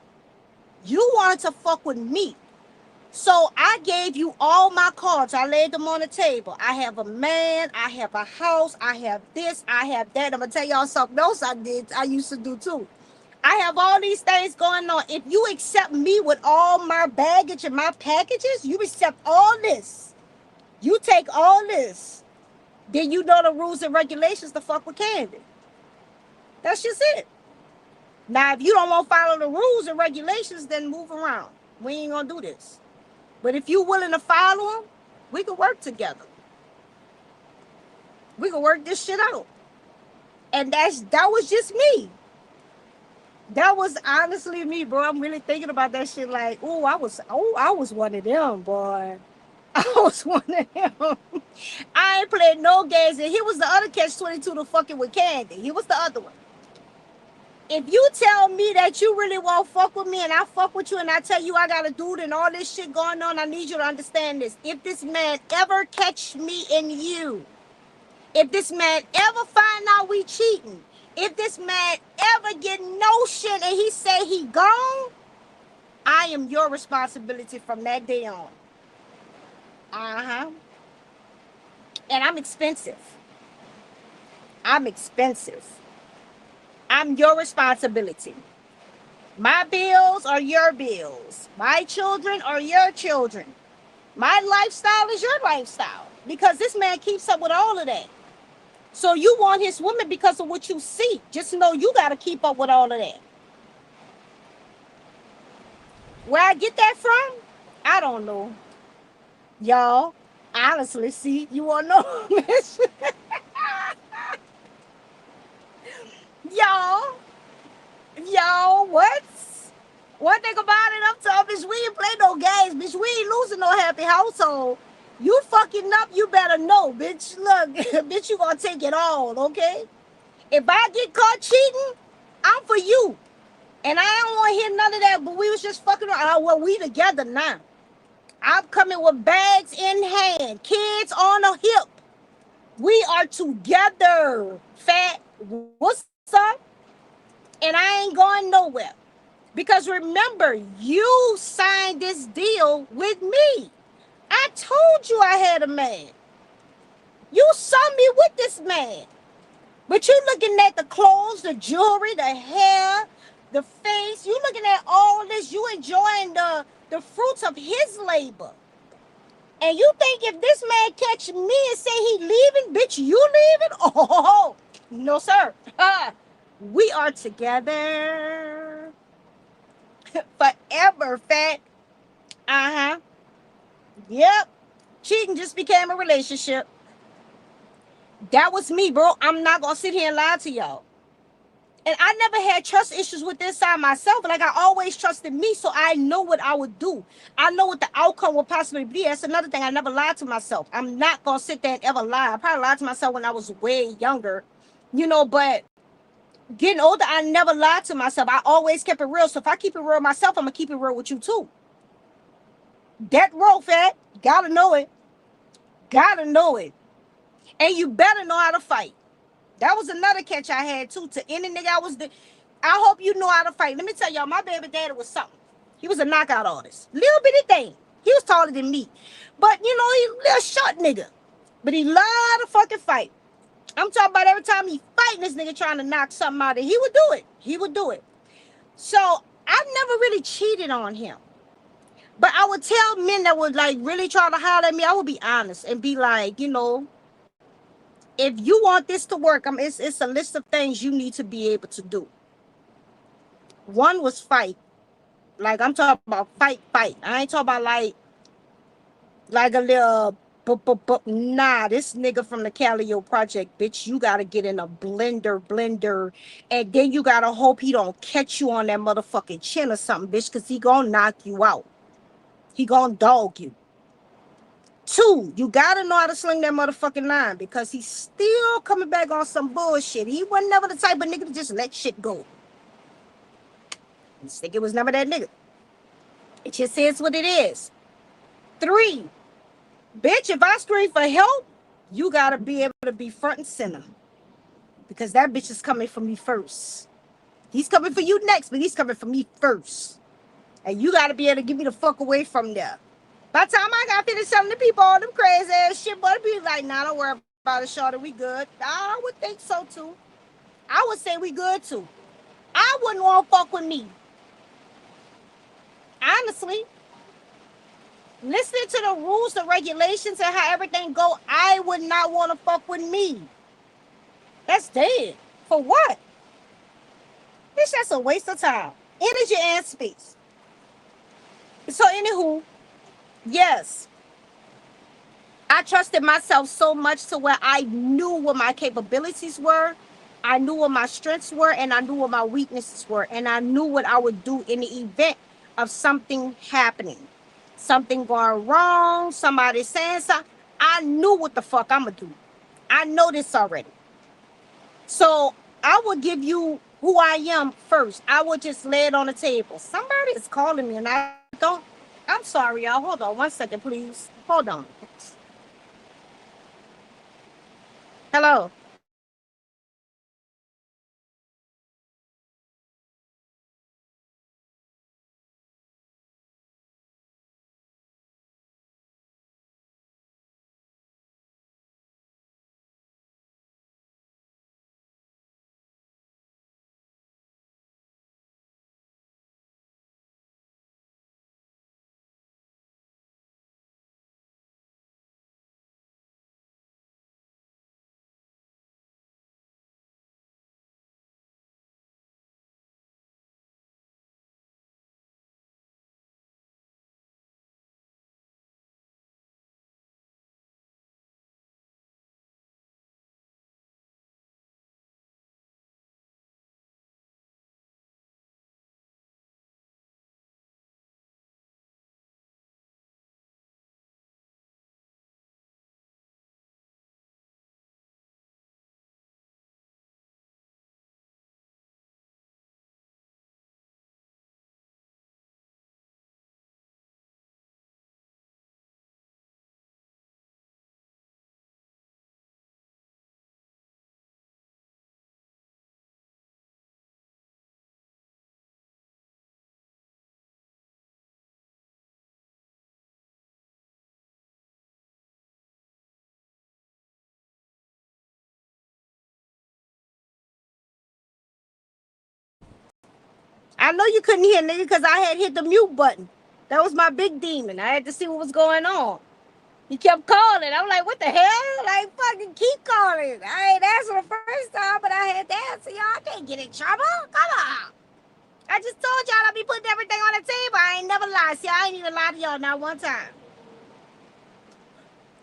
You wanted to fuck with me. So I gave you all my cards. I laid them on the table. I have a man. I have a house. I have this. I have that. I'm gonna tell y'all something else I used to do too. I have all these things going on. If you accept me with all my baggage and my packages, you accept all this. You take all this. Then you know the rules and regulations to fuck with Candy. That's just it. Now, if you don't want to follow the rules and regulations, then move around. We ain't gonna do this. But if you willing to follow them, we can work together. We can work this shit out. And that was just me. That was honestly me, bro. I'm really thinking about that shit like, I was one of them, boy. I was one of them. I ain't played no games. And he was the other catch-22 to fucking with Candy. He was the other one. If you tell me that you really won't fuck with me and I fuck with you and I tell you I got a dude and all this shit going on, I need you to understand this. If this man ever catch me and you, if this man ever find out we cheating, if this man ever get notion and he say he gone, I am your responsibility from that day on. And I'm expensive. I'm expensive. I'm your responsibility. My bills are your bills. My children are your children. My lifestyle is your lifestyle. Because this man keeps up with all of that. So you want his woman because of what you see. Just know you got to keep up with all of that. Where I get that from? I don't know. Y'all, honestly, see, you want to know? Y'all, what? One thing about it, I'm talking, bitch, we ain't play no games, bitch. We ain't losing no happy household. You fucking up, you better know, bitch. Look, bitch, you gonna take it all, okay? If I get caught cheating, I'm for you. And I don't want to hear none of that, but we was just fucking around. Well, we together now. I'm coming with bags in hand, kids on the hip. We are together, fat. What's up? And I ain't going nowhere. Because remember, you signed this deal with me. I told you I had a man. You saw me with this man. But you looking at the clothes, the jewelry, the hair, the face. You looking at all this. You enjoying the fruits of his labor. And you think if this man catch me and say he leaving, bitch, you leaving? Oh, no, sir. We are together forever, fat. Yep. Cheating just became a relationship. That was me, bro. I'm not going to sit here and lie to y'all. And I never had trust issues with this side myself. Like, I always trusted me, so I know what I would do. I know what the outcome would possibly be. That's another thing. I never lied to myself. I'm not going to sit there and ever lie. I probably lied to myself when I was way younger, but getting older, I never lied to myself. I always kept it real. So if I keep it real myself, I'm going to keep it real with you too. That roll, fat. Gotta know it. Gotta know it. And you better know how to fight. That was another catch I had too. To any nigga I hope you know how to fight. Let me tell y'all, my baby daddy was something. He was a knockout artist. Little bitty thing. He was taller than me. But he a little short nigga. But he loved to fucking fight. I'm talking about every time he fighting this nigga trying to knock something out of him. He would do it. He would do it. So I never really cheated on him. But I would tell men that would like really try to holler at me, I would be honest and be like, if you want this to work, it's a list of things you need to be able to do. One was fight. Like, I'm talking about fight. I ain't talking about like a little But nah, this nigga from the Calio Project, bitch, you gotta get in a blender, and then you gotta hope he don't catch you on that motherfucking chin or something, bitch, because he gonna knock you out. He gonna dog you. Two, you gotta know how to sling that motherfucking line because he's still coming back on some bullshit. He wasn't never the type of nigga to just let shit go. This nigga was never that nigga. It just is what it is. Three, bitch, if I scream for help, you gotta be able to be front and center because that bitch is coming for me first. He's coming for you next, but he's coming for me first. And you gotta be able to get me the fuck away from there. By the time I got finished telling the people all them crazy ass shit, but be like, nah, don't worry about it, shorty, we good. I would think so too. I would say we good too. I wouldn't want to fuck with me. Honestly, listening to the rules, the regulations, and how everything go, I would not want to fuck with me. That's dead. For what? Bitch, that's a waste of time, energy, and space. So, anywho, yes, I trusted myself so much to where I knew what my capabilities were, I knew what my strengths were, and I knew what my weaknesses were, and I knew what I would do in the event of something happening, something going wrong, somebody saying something. I knew what the fuck I'm gonna do. I know this already. So I will give you who I am first. I will just lay it on the table. Somebody is calling me, and I don't. I'm sorry, y'all. Hold on 1 second, please. Hold on. Hello. I know you couldn't hear, nigga, because I had hit the mute button. That was my big demon. I had to see what was going on. He kept calling. I'm like, what the hell? Like, fucking keep calling. I ain't answered the first time, but I had to answer. Y'all, I can't get in trouble. Come on. I just told y'all I be putting everything on the table. I ain't never lied. See, I ain't even lied to y'all not one time.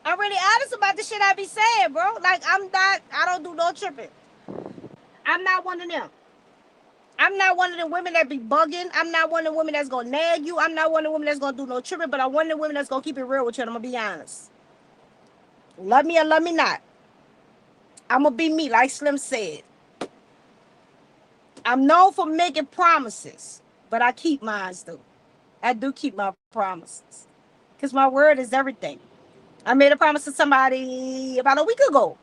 I'm really honest about the shit I be saying, bro. Like, I don't do no tripping. I'm not one of them. I'm not one of the women that be bugging. I'm not one of the women that's gonna nag you. I'm not one of the women that's gonna do no tripping, but I'm one of the women that's gonna keep it real with you, and I'm gonna be honest. Love me or love me not. I'm gonna be me, like Slim said. I'm known for making promises, but I keep mine though. I do keep my promises. Because my word is everything. I made a promise to somebody about a week ago.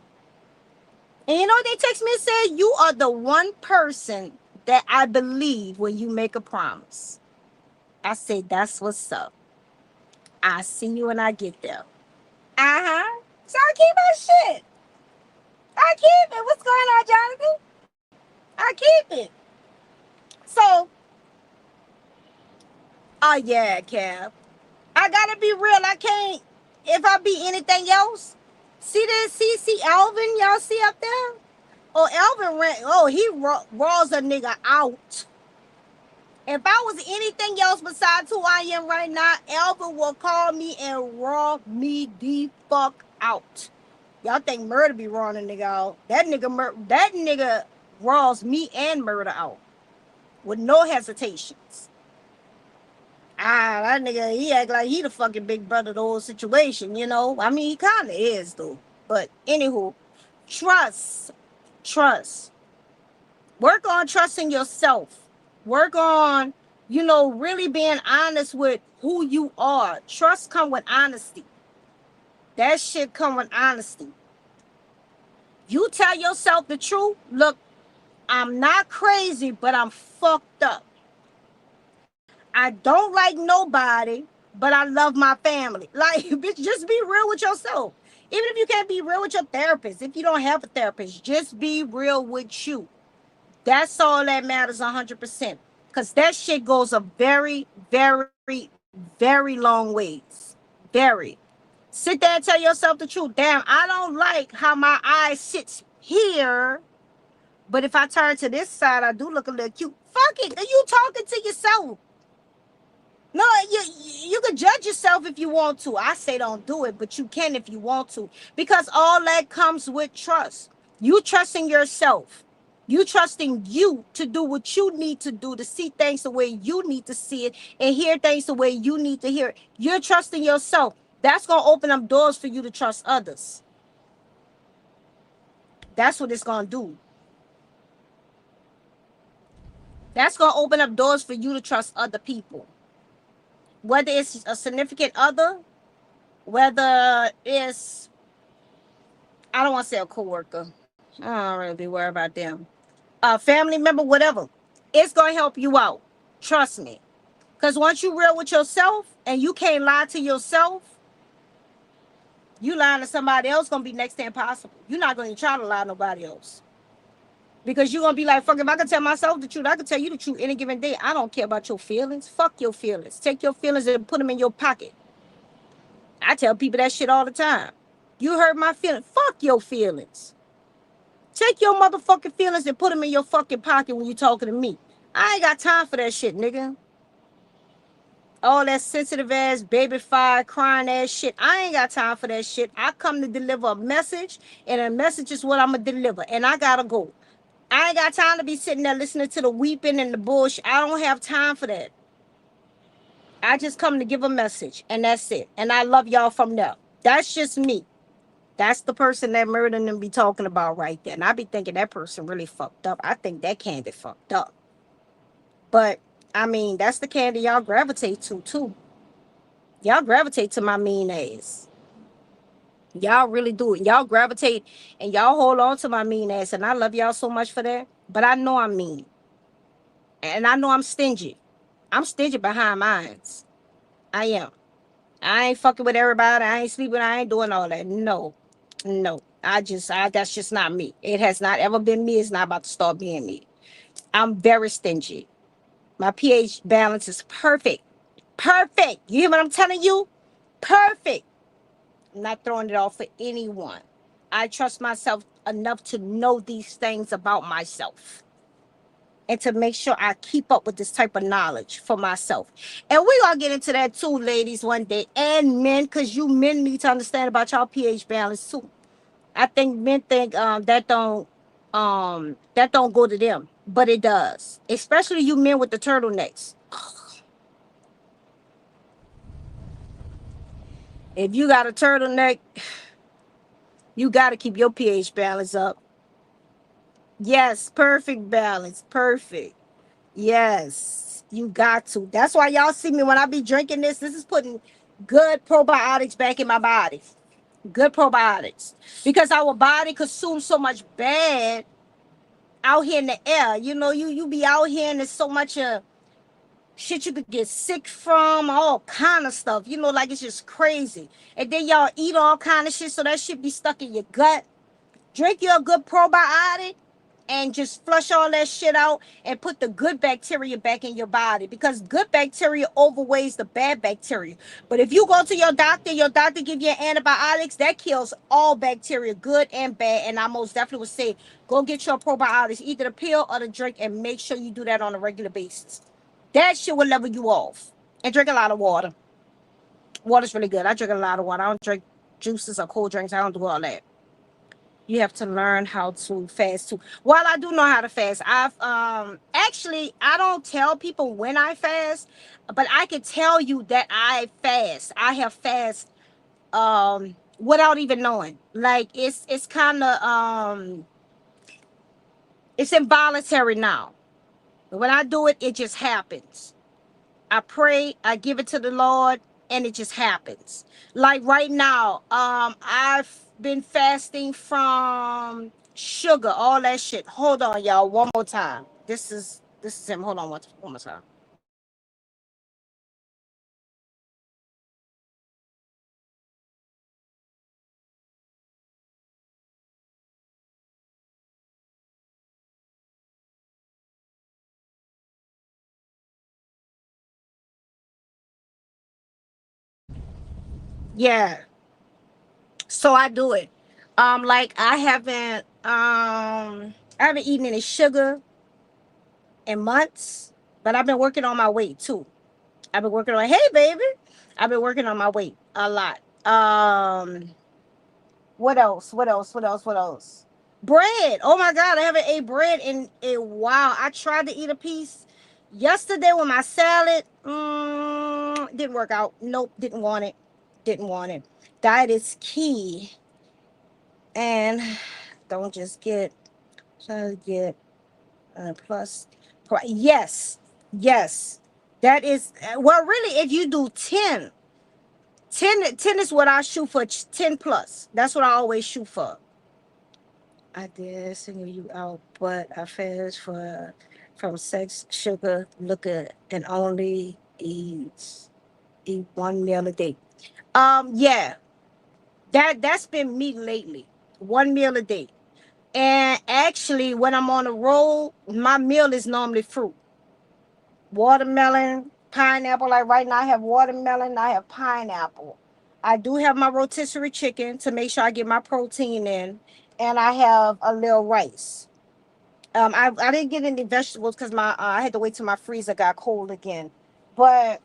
And you know what they text me and said? You are the one person that I believe when you make a promise. I said, that's what's up. I see you when I get there. Uh-huh. So I keep my shit. I keep it. What's going on, Jonathan? I keep it. So, oh yeah, Kev. I gotta be real. I can't. If I be anything else, see this? See Alvin? Y'all see up there? Oh, Alvin ran. Oh, he raws a nigga out. If I was anything else besides who I am right now, Elvin will call me and raw me the fuck out. Y'all think murder be rawing a nigga out? That nigga raws me and murder out with no hesitations. That nigga, he act like he the fucking big brother of the whole situation, you know? I mean, he kind of is, though. But, anywho, trust. Trust. Work on trusting yourself. Work on, really being honest with who you are. Trust come with honesty. That shit come with honesty. You tell yourself the truth. Look, I'm not crazy, but I'm fucked up. I don't like nobody, but I love my family. Like, bitch, just be real with yourself. Even if you can't be real with your therapist, if you don't have a therapist, just be real with you. That's all that matters 100%. Because that shit goes a very, very, very long ways. Very. Sit there and tell yourself the truth. Damn, I don't like how my eye sits here, but if I turn to this side, I do look a little cute. Fuck it. Are you talking to yourself? No, you can judge yourself if you want to. I say don't do it, but you can if you want to. Because all that comes with trust. You trusting yourself. You trusting you to do what you need to do, to see things the way you need to see it and hear things the way you need to hear it. You're trusting yourself. That's going to open up doors for you to trust others. That's what it's going to do. That's going to open up doors for you to trust other people. Whether it's a significant other, whether it's, I don't want to say a coworker. I don't really be worried about them. A family member, whatever. It's going to help you out. Trust me. Because once you real with yourself and you can't lie to yourself, you lying to somebody else going to be next to impossible. You're not going to try to lie to nobody else. Because you're going to be like, fuck, if I can tell myself the truth, I can tell you the truth any given day. I don't care about your feelings. Fuck your feelings. Take your feelings and put them in your pocket. I tell people that shit all the time. You hurt my feelings. Fuck your feelings. Take your motherfucking feelings and put them in your fucking pocket when you talking to me. I ain't got time for that shit, nigga. All that sensitive ass, baby fire, crying ass shit. I ain't got time for that shit. I come to deliver a message, and a message is what I'm going to deliver, and I got to go. I ain't got time to be sitting there listening to the weeping and the bullshit. I don't have time for that. I just come to give a message, and that's it. And I love y'all from there. That's just me. That's the person that murdered them be talking about right there. And I be thinking that person really fucked up. I think that Candy fucked up. But, I mean, that's the Candy y'all gravitate to, too. Y'all gravitate to my mean ass. Y'all really do. Y'all gravitate and y'all hold on to my mean ass. And I love y'all so much for that. But I know I'm mean. And I know I'm stingy. I'm stingy behind mines. I am. I ain't fucking with everybody. I ain't sleeping. I ain't doing all that. No. No. That's just not me. It has not ever been me. It's not about to start being me. I'm very stingy. My pH balance is perfect. Perfect. You hear what I'm telling you? Perfect. I'm not throwing it off for anyone. I trust myself enough to know these things about myself and to make sure I keep up with this type of knowledge for myself. And we're going to get into that too, ladies, one day. And men, because you men need to understand about y'all pH balance too. I think men think that don't go to them, but it does. Especially you men with the turtlenecks. If you got a turtleneck, you got to keep your pH balance up. Yes, perfect balance. Perfect. Yes, you got to. That's why y'all see me when I be drinking this. This is putting good probiotics back in my body. Good probiotics. Because our body consumes so much bad out here in the air. You know, you be out here and there's so much shit you could get sick from, all kind of stuff. You know, like it's just crazy. And then y'all eat all kind of shit, so that shit be stuck in your gut. Drink your good probiotic and just flush all that shit out and put the good bacteria back in your body, because good bacteria overweighs the bad bacteria. But if you go to your doctor give you antibiotics, that kills all bacteria, good and bad. And I most definitely would say go get your probiotics, either the pill or the drink, and make sure you do that on a regular basis. That shit will level you off. And drink a lot of water. Water's really good. I drink a lot of water. I don't drink juices or cold drinks. I don't do all that. You have to learn how to fast too. While I do know how to fast, I've actually I don't tell people when I fast, but I can tell you that I fast. I have fast without even knowing. Like it's kind of it's involuntary now. When I do it, it just happens. I pray, I give it to the Lord, and it just happens. Like right now, I've been fasting from sugar, all that shit. Hold on, y'all, one more time. This is him. Hold on one more time. Yeah. So I do it. Like I haven't eaten any sugar in months, but I've been working on my weight too. I've been working on, hey baby. I've been working on my weight a lot. What else? What else? What else? What else? Bread. Oh my God, I haven't ate bread in a while. I tried to eat a piece yesterday with my salad. Didn't work out. Nope, didn't want it. Didn't want it. Diet is key. And don't just get, try to get plus. Yes, yes. That is, well, really, if you do 10, 10 is what I shoot for, 10 plus. That's what I always shoot for. I did single you out, but I fast for from sex, sugar, liquor, and only eat one meal a day. Yeah, that's been me lately. One meal a day. And actually, when I'm on the road, my meal is normally fruit, watermelon, pineapple. Like right now, I have watermelon. I have pineapple. I do have my rotisserie chicken to make sure I get my protein in, and I have a little rice. I didn't get any vegetables because my I had to wait till my freezer got cold again. But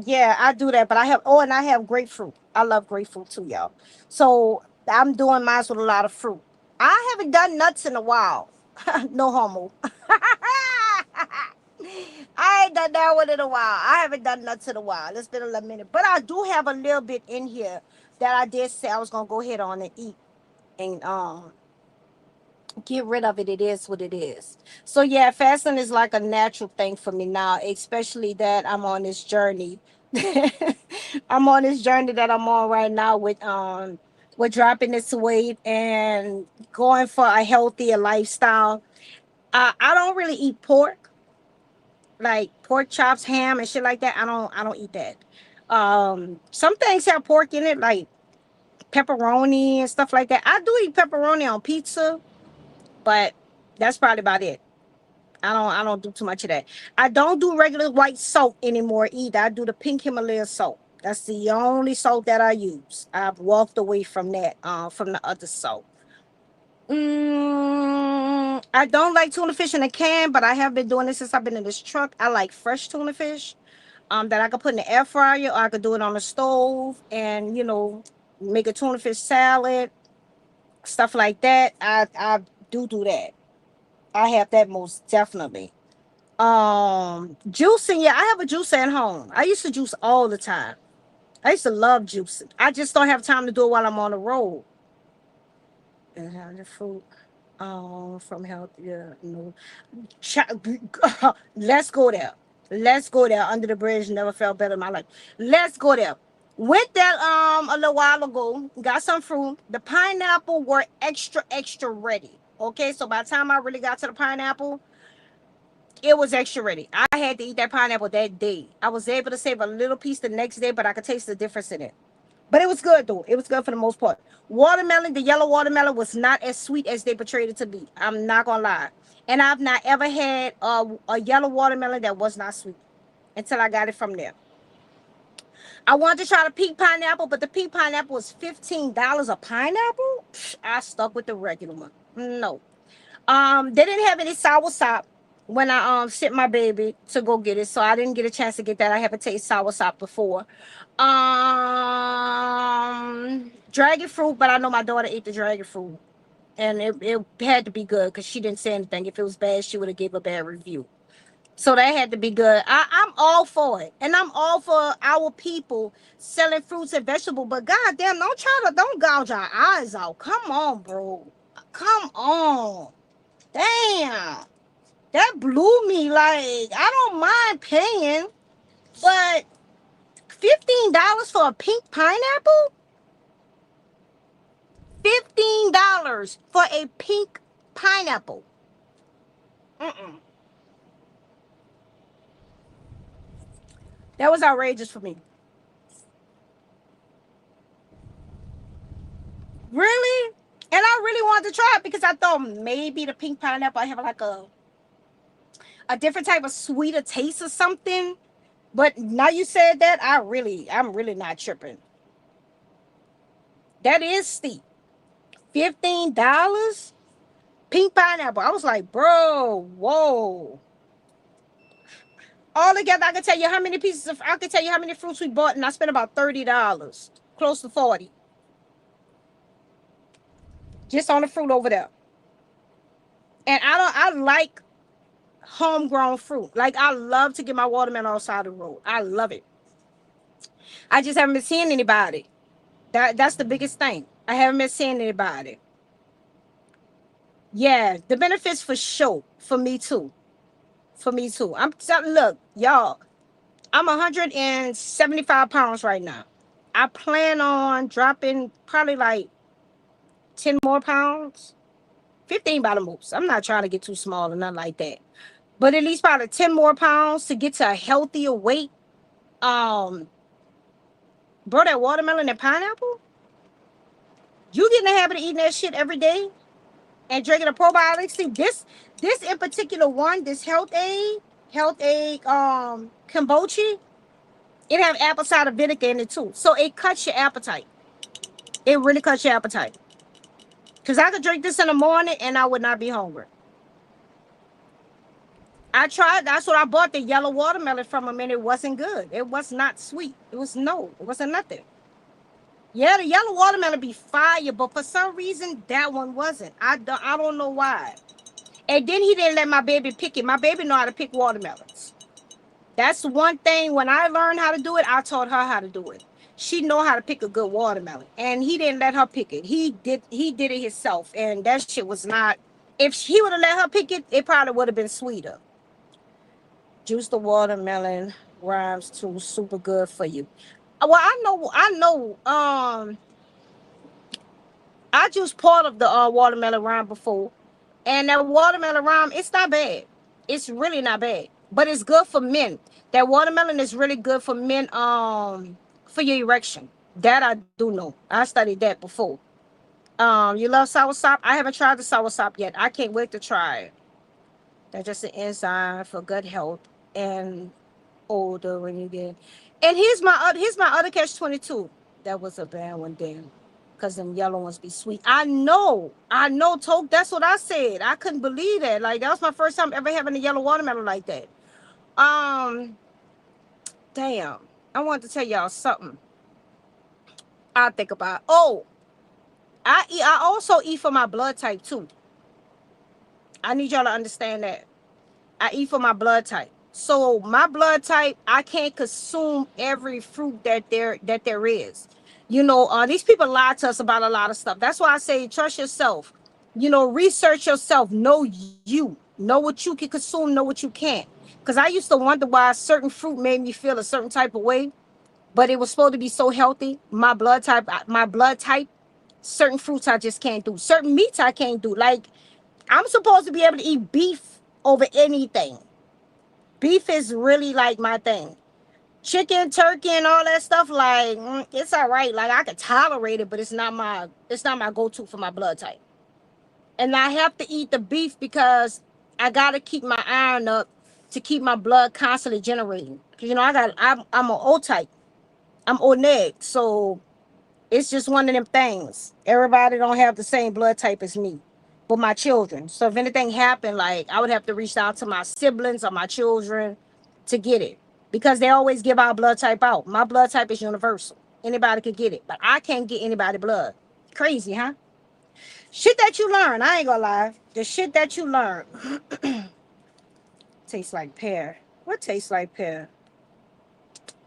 yeah, I do that. But I have, oh, and I have grapefruit. I love grapefruit too, y'all. So I'm doing mine with a lot of fruit. I haven't done nuts in a while. No homo. I ain't done that one in a while. I haven't done nuts in a while. It's been a little minute. But I do have a little bit in here that I did say I was gonna go ahead on and eat. And get rid of it. It is what it is. So yeah, fasting is like a natural thing for me now, especially that I'm on this journey. I'm on this journey that I'm on right now with dropping this weight and going for a healthier lifestyle. I don't really eat pork, like pork chops, ham, and shit like that. I don't eat that. Some things have pork in it, like pepperoni and stuff like that. I do eat pepperoni on pizza, but that's probably about it. I don't do too much of that. I don't do regular white salt anymore either. I do the pink Himalaya salt. That's the only salt that I use. I've walked away from that, from the other salt. I don't like tuna fish in a can, but I have been doing this since I've been in this truck. I like fresh tuna fish, that I could put in the air fryer, or I could do it on the stove and make a tuna fish salad, stuff like that. I do that. I have that most definitely. Juicing, yeah, I have a juicer at home. I used to juice all the time. I used to love juicing. I just don't have time to do it while I'm on the road. And have the fruit from health, yeah, no. Let's go there. Let's go there. Under the bridge, never felt better in my life. Let's go there. Went there a little while ago. Got some fruit. The pineapple were extra extra ready. Okay, so by the time I really got to the pineapple, it was extra ready. I had to eat that pineapple that day. I was able to save a little piece the next day, but I could taste the difference in it. But it was good though. It was good for the most part. Watermelon, the yellow watermelon was not as sweet as they portrayed it to be. I'm not gonna lie. And I've not ever had a yellow watermelon that was not sweet until I got it from there. I wanted to try the pink pineapple, but the pink pineapple was $15 a pineapple. I stuck with the regular one. No. They didn't have any sour sop. when I sent my baby to go get it. So I didn't get a chance to get that. I haven't tasted soursop before. Dragon fruit, but I know my daughter ate the dragon fruit. And it had to be good because she didn't say anything. If it was bad, she would have gave a bad review. So that had to be good. I'm all for it. And I'm all for our people selling fruits and vegetables. But goddamn, don't gouge our eyes out. Come on, bro. Come on. Damn. That blew me. Like, I don't mind paying, but $15 for a pink pineapple? $15 for a pink pineapple. Mm-mm. That was outrageous for me. Really? And I really wanted to try it because I thought maybe the pink pineapple I have like a different type of sweeter taste or something. But now you said that, I'm really not tripping. That is steep. $15? Pink pineapple. I was like, bro, whoa. All together, I can tell you how many fruits we bought, and I spent about $30. Close to 40. Just on the fruit over there. And I like homegrown fruit. Like, I love to get my watermelon outside the road. I love it. I just haven't been seeing anybody. That's the biggest thing. I haven't been seeing anybody. Yeah, the benefits for sure. For me too. For me too. Look, y'all. I'm 175 pounds right now. I plan on dropping probably like 10 more pounds. 15 by the most. I'm not trying to get too small or nothing like that. But at least probably 10 more pounds to get to a healthier weight. Um, Bro, that watermelon and pineapple, you get in the habit of eating that shit every day and drinking a probiotic. See, this in particular one, this health aid kombucha, it have apple cider vinegar in it too. So it cuts your appetite. It really cuts your appetite. Cause I could drink this in the morning and I would not be hungry. I tried. That's what I bought the yellow watermelon from them, and it wasn't good. It was not sweet. It wasn't nothing. Yeah, the yellow watermelon be fire, but for some reason that one wasn't. I don't know why. And then he didn't let my baby pick it. My baby know how to pick watermelons. That's one thing. When I learned how to do it, I taught her how to do it. She know how to pick a good watermelon, and he didn't let her pick it. He did it himself, and that shit was not. If he would have let her pick it, it probably would have been sweeter. Juice the watermelon rhymes too. Super good for you. Well, I know. I juiced part of the watermelon rind before, and that watermelon rind, it's not bad. It's really not bad, but it's good for men. That watermelon is really good for men. For your erection. That I do know. I studied that before. You love soursop? I haven't tried the soursop yet. I can't wait to try it. That's just an enzyme for gut health and older when you get. And here's my other catch 22. That was a bad one, damn. Cause them yellow ones be sweet. I know, Toke. That's what I said. I couldn't believe that. Like that was my first time ever having a yellow watermelon like that. Um, Damn. I wanted to tell y'all something. I think about. Oh, I also eat for my blood type too. I need y'all to understand that. I eat for my blood type. So my blood type, I can't consume every fruit that there is. These people lie to us about a lot of stuff. That's why I say trust yourself. Research yourself. Know you. Know what you can consume. Know what you can't. Because I used to wonder why certain fruit made me feel a certain type of way, but it was supposed to be so healthy. My blood type, certain fruits I just can't do. Certain meats I can't do. Like I'm supposed to be able to eat beef over anything. Beef is really like my thing. Chicken, turkey, and all that stuff, like it's all right. Like I could tolerate it, but it's not my go-to for my blood type. And I have to eat the beef because I gotta keep my iron up to keep my blood constantly generating. Cause I'm an O type. I'm O neg, so it's just one of them things. Everybody don't have the same blood type as me. with my children. So if anything happened, like I would have to reach out to my siblings or my children to get it because they always give our blood type out. My blood type is universal. Anybody could get it, but I can't get anybody blood. Crazy, huh? Shit that you learn. I ain't gonna lie. The shit that you learn tastes like pear. What tastes like pear?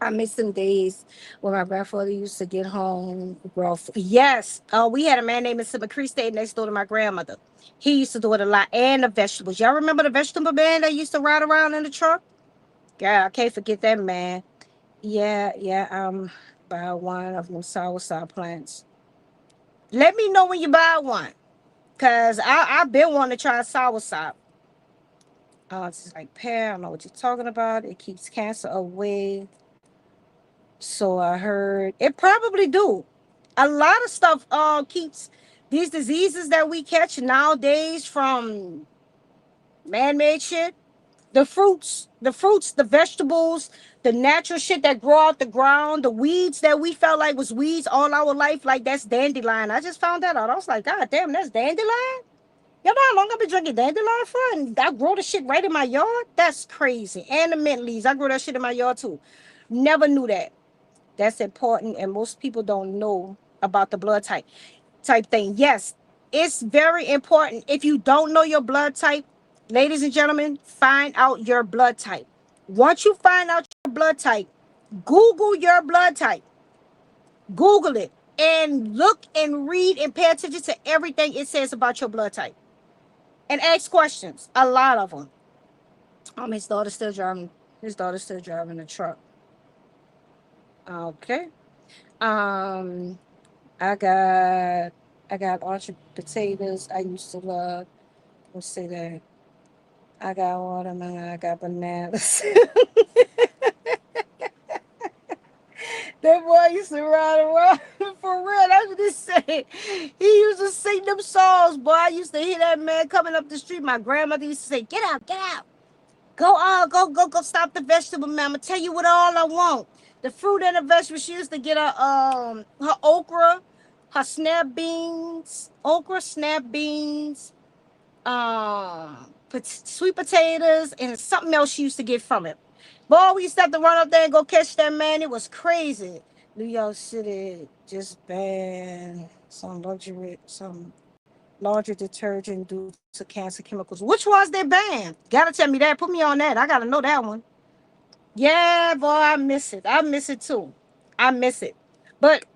I miss them days when my grandfather used to get home. Yes. We had a man named Mr. McCree stayed next door to my grandmother. He used to do it a lot. And the vegetables. Y'all remember the vegetable man that used to ride around in the truck? Yeah, I can't forget that man. Yeah, yeah. Buy one of them soursop plants. Let me know when you buy one. Cause I've been wanting to try soursop. It's just like pear. I don't know what you're talking about. It keeps cancer away. So I heard it probably do. A lot of stuff keeps these diseases that we catch nowadays from man-made shit. The vegetables, the natural shit that grow out the ground, the weeds that we felt like was weeds all our life, like that's dandelion. I just found that out. I was like, God damn, that's dandelion? You know how long I've been drinking dandelion for? And I grow the shit right in my yard? That's crazy. And the mint leaves. I grow that shit in my yard too. Never knew that. That's important, and most people don't know about the blood type thing. Yes, it's very important. If you don't know your blood type, ladies and gentlemen, find out your blood type. Once you find out your blood type, Google your blood type. Google it and look and read and pay attention to everything it says about your blood type. And ask questions. A lot of them. His daughter's still driving. His daughter's still driving the truck. Okay. Um, I got I got orchard potatoes. I used to love. Let's see that. I got watermelon. I got bananas. That boy used to ride around for real. That's what he said. He used to sing them songs, boy. I used to hear that man coming up the street. My grandmother used to say, "Get out, get out. Go stop the vegetable man. I'ma tell you what all I want. The fruit and the vegetables." She used to get her okra, her snap beans, sweet potatoes, and something else she used to get from it. Boy, we used to have to run up there and go catch that man. It was crazy. New York City just banned some laundry detergent due to cancer chemicals. Which ones they banned? Gotta tell me that. Put me on that. I gotta know that one. Yeah, boy, I miss it. I miss it too. I miss it. But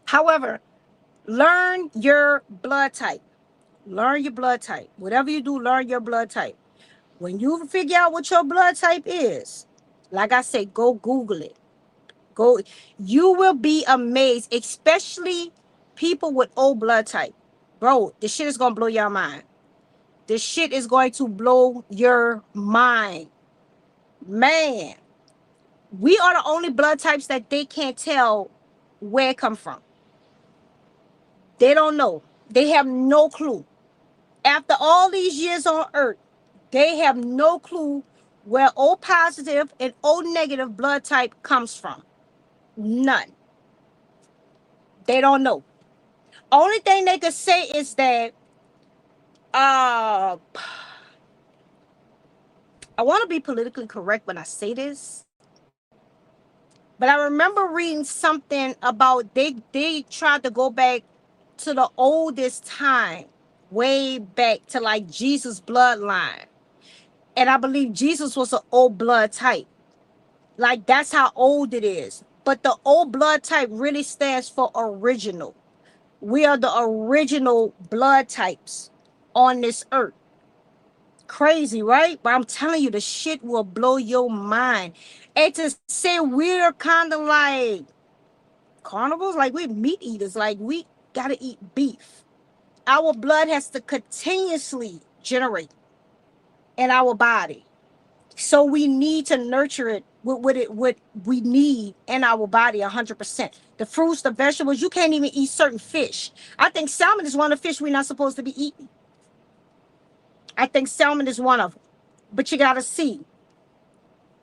however, learn your blood type. Learn your blood type. Whatever you do, learn your blood type. When you figure out what your blood type is, like I said, go Google it. Go. You will be amazed, especially people with O blood type. Bro, this shit is gonna blow your mind. This shit is going to blow your mind. Man, we are the only blood types that they can't tell where it come from. They don't know. They have no clue. After all these years on earth, they have no clue where O positive and O negative blood type comes from. None. They don't know. Only thing they could say is that uh I want to be politically correct when I say this, but I remember reading something about they tried to go back to the oldest time, way back to like Jesus bloodline. And I believe Jesus was an old blood type. Like that's how old it is. But the old blood type really stands for original. We are the original blood types on this earth. Crazy, right? But I'm telling you, the shit will blow your mind. And to say we're kind of like carnivores, like we're meat eaters, like we gotta eat beef. Our blood has to continuously generate in our body. So we need to nurture it what we need in our body 100%. The fruits, the vegetables, you can't even eat certain fish. I think salmon is one of the fish we're not supposed to be eating. I think salmon is one of them. But you gotta see.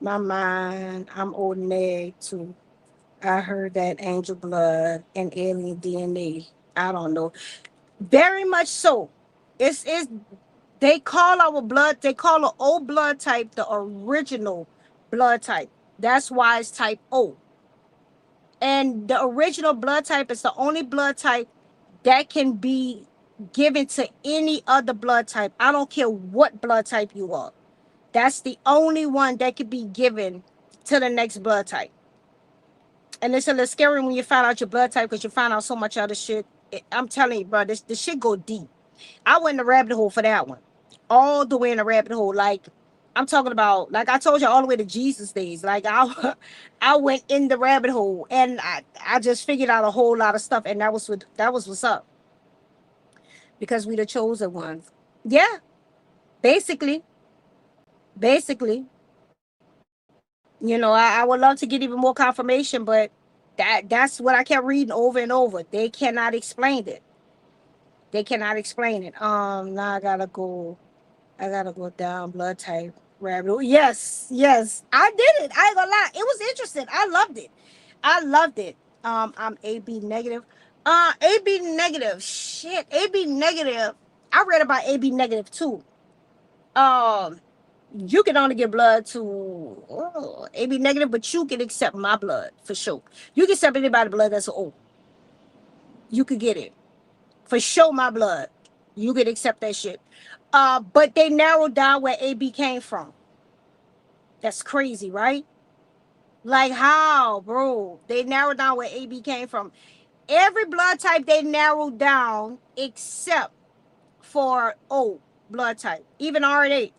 My mind, I'm ordinary too. I heard that angel blood and alien DNA. I don't know. Very much so. It's they call our blood, they call the O blood type the original blood type. That's why it's type O. And the original blood type is the only blood type that can be given to any other blood type. I don't care what blood type you are. That's the only one that could be given to the next blood type. And it's a little scary when you find out your blood type because you find out so much other shit. I'm telling you, bro, this shit go deep. I went in the rabbit hole for that one. All the way in the rabbit hole. Like, I'm talking about, like I told you, all the way to Jesus days. Like, I I went in the rabbit hole and I just figured out a whole lot of stuff. And that was what's up. Because we the chosen ones. Yeah, basically. Basically. You know, I would love to get even more confirmation, but that's what I kept reading over and over. They cannot explain it. They cannot explain it. Now I gotta go down blood type rabbit hole. Yes, yes. I did it. I ain't gonna lie. It was interesting. I loved it. I loved it. I'm AB negative. AB negative. Shit. AB negative. I read about AB negative too. Um, you can only give blood to AB negative, but you can accept my blood for sure. You can accept anybody's blood that's O. You could get it for sure. My blood, you could accept that shit. But they narrowed down where AB came from. That's crazy, right? Like how, bro? They narrowed down where AB came from. Every blood type they narrowed down except for O blood type. Even RNA,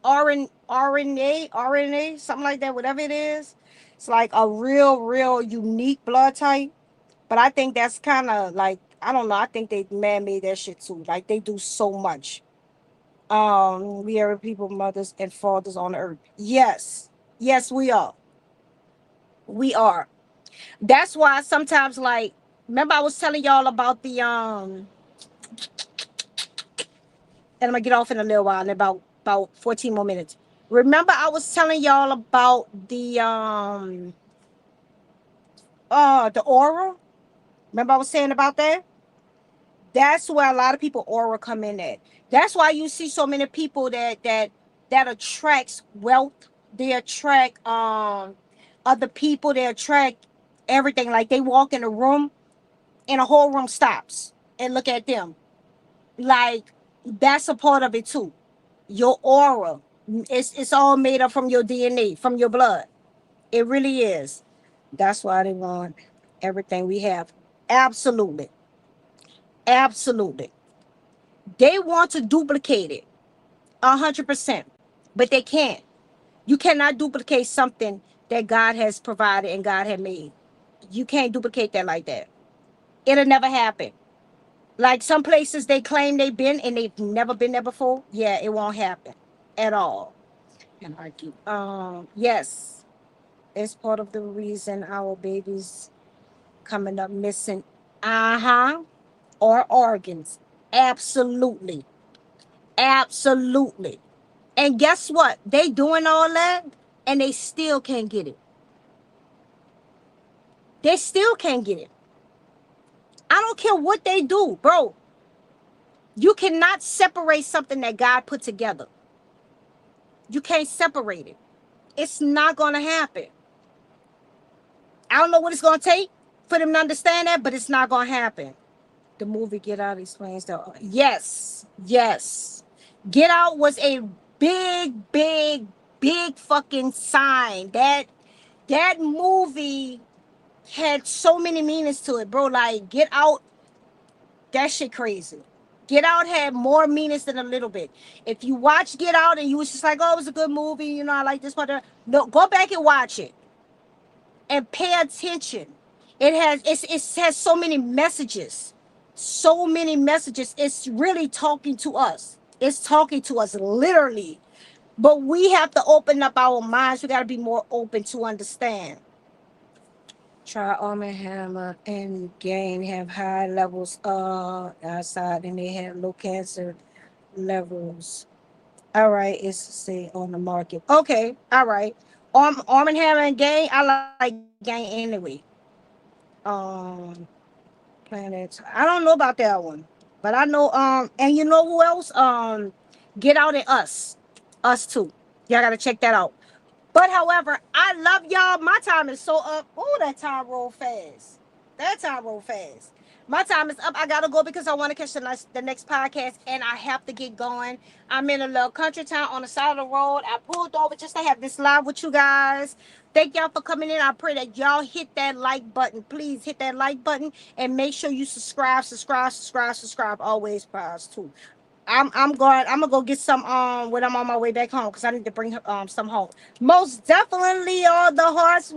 something like that, whatever it is. It's like a real unique blood type. But I think that's kind of like, I don't know. I think they man made that shit too. Like they do so much. We are people, mothers, and fathers on earth. Yes, yes, we are. We are. That's why sometimes, like, remember I was telling y'all about the and I'm gonna get off in a little while, in about 14 more minutes. Remember I was telling y'all about the aura. Remember I was saying about that. That's where a lot of people aura come in at. That's why you see so many people that attracts wealth. They attract other people. They attract everything. Like they walk in a room and the whole room stops and look at them. Like that's a part of it too. Your aura. It's all made up from your DNA, from your blood. It really is. That's why they want everything we have. Absolutely. Absolutely. They want to duplicate it 100%, but they can't. You cannot duplicate something that God has provided and God had made. You can't duplicate that like that. It'll never happen. Like some places they claim they've been and they've never been there before. Yeah, it won't happen at all. And argue. Yes, it's part of the reason our babies coming up missing. Uh-huh. Or organs. Absolutely. Absolutely. And guess what? They doing all that and they still can't get it. They still can't get it. I don't care what they do, bro. You cannot separate something that God put together. You can't separate it. It's not going to happen. I don't know what it's going to take for them to understand that, but it's not going to happen. The movie Get Out explains that. Yes, yes. Get Out was a big fucking sign. That movie had so many meanings to it, bro. Like Get Out, that shit crazy. Get Out had more meanings than a little bit. If you watch Get Out and you was just like, oh, it was a good movie, you know, I like this part. No, go back and watch it and pay attention. It has so many messages. So many messages. It's really talking to us. It's talking to us literally. But we have to open up our minds. We got to be more open to understand. Try Arm& Hammer and Gain have high levels outside and they have low cancer levels. All right, it's say on the market. Okay, all right. Arm& Hammer and Gain, I like Gain anyway. Um, Planets. I don't know about that one. But I know, and you know who else? Get Out and Us too. Y'all gotta check that out. But however, I love y'all. My time is so up. Oh, that time roll fast. That time roll fast. My time is up. I gotta go because I want to catch the next podcast, and I have to get going. I'm in a little country town on the side of the road. I pulled over just to have this live with you guys. Thank y'all for coming in. I pray that y'all hit that like button. Please hit that like button and make sure you subscribe always, guys, too. I'm gonna go get some when I'm on my way back home because I need to bring some home. Most definitely all the hearts.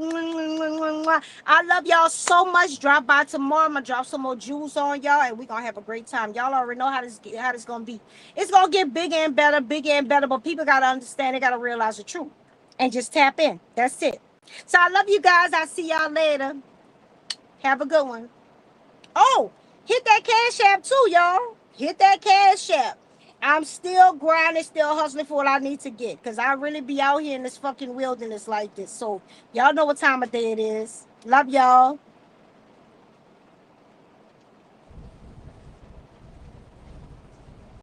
I love y'all so much. Drop by tomorrow. I'm gonna drop some more jewels on y'all and we're gonna have a great time. Y'all already know how this gonna be. It's gonna get bigger and better, but people gotta understand, they gotta realize the truth. And just tap in. That's it. So I love you guys. I'll see y'all later. Have a good one. Oh, hit that cash app too, y'all. Hit that cash app. I'm still grinding, still hustling for what I need to get. Because I really be out here in this fucking wilderness like this. So, y'all know what time of day it is. Love y'all.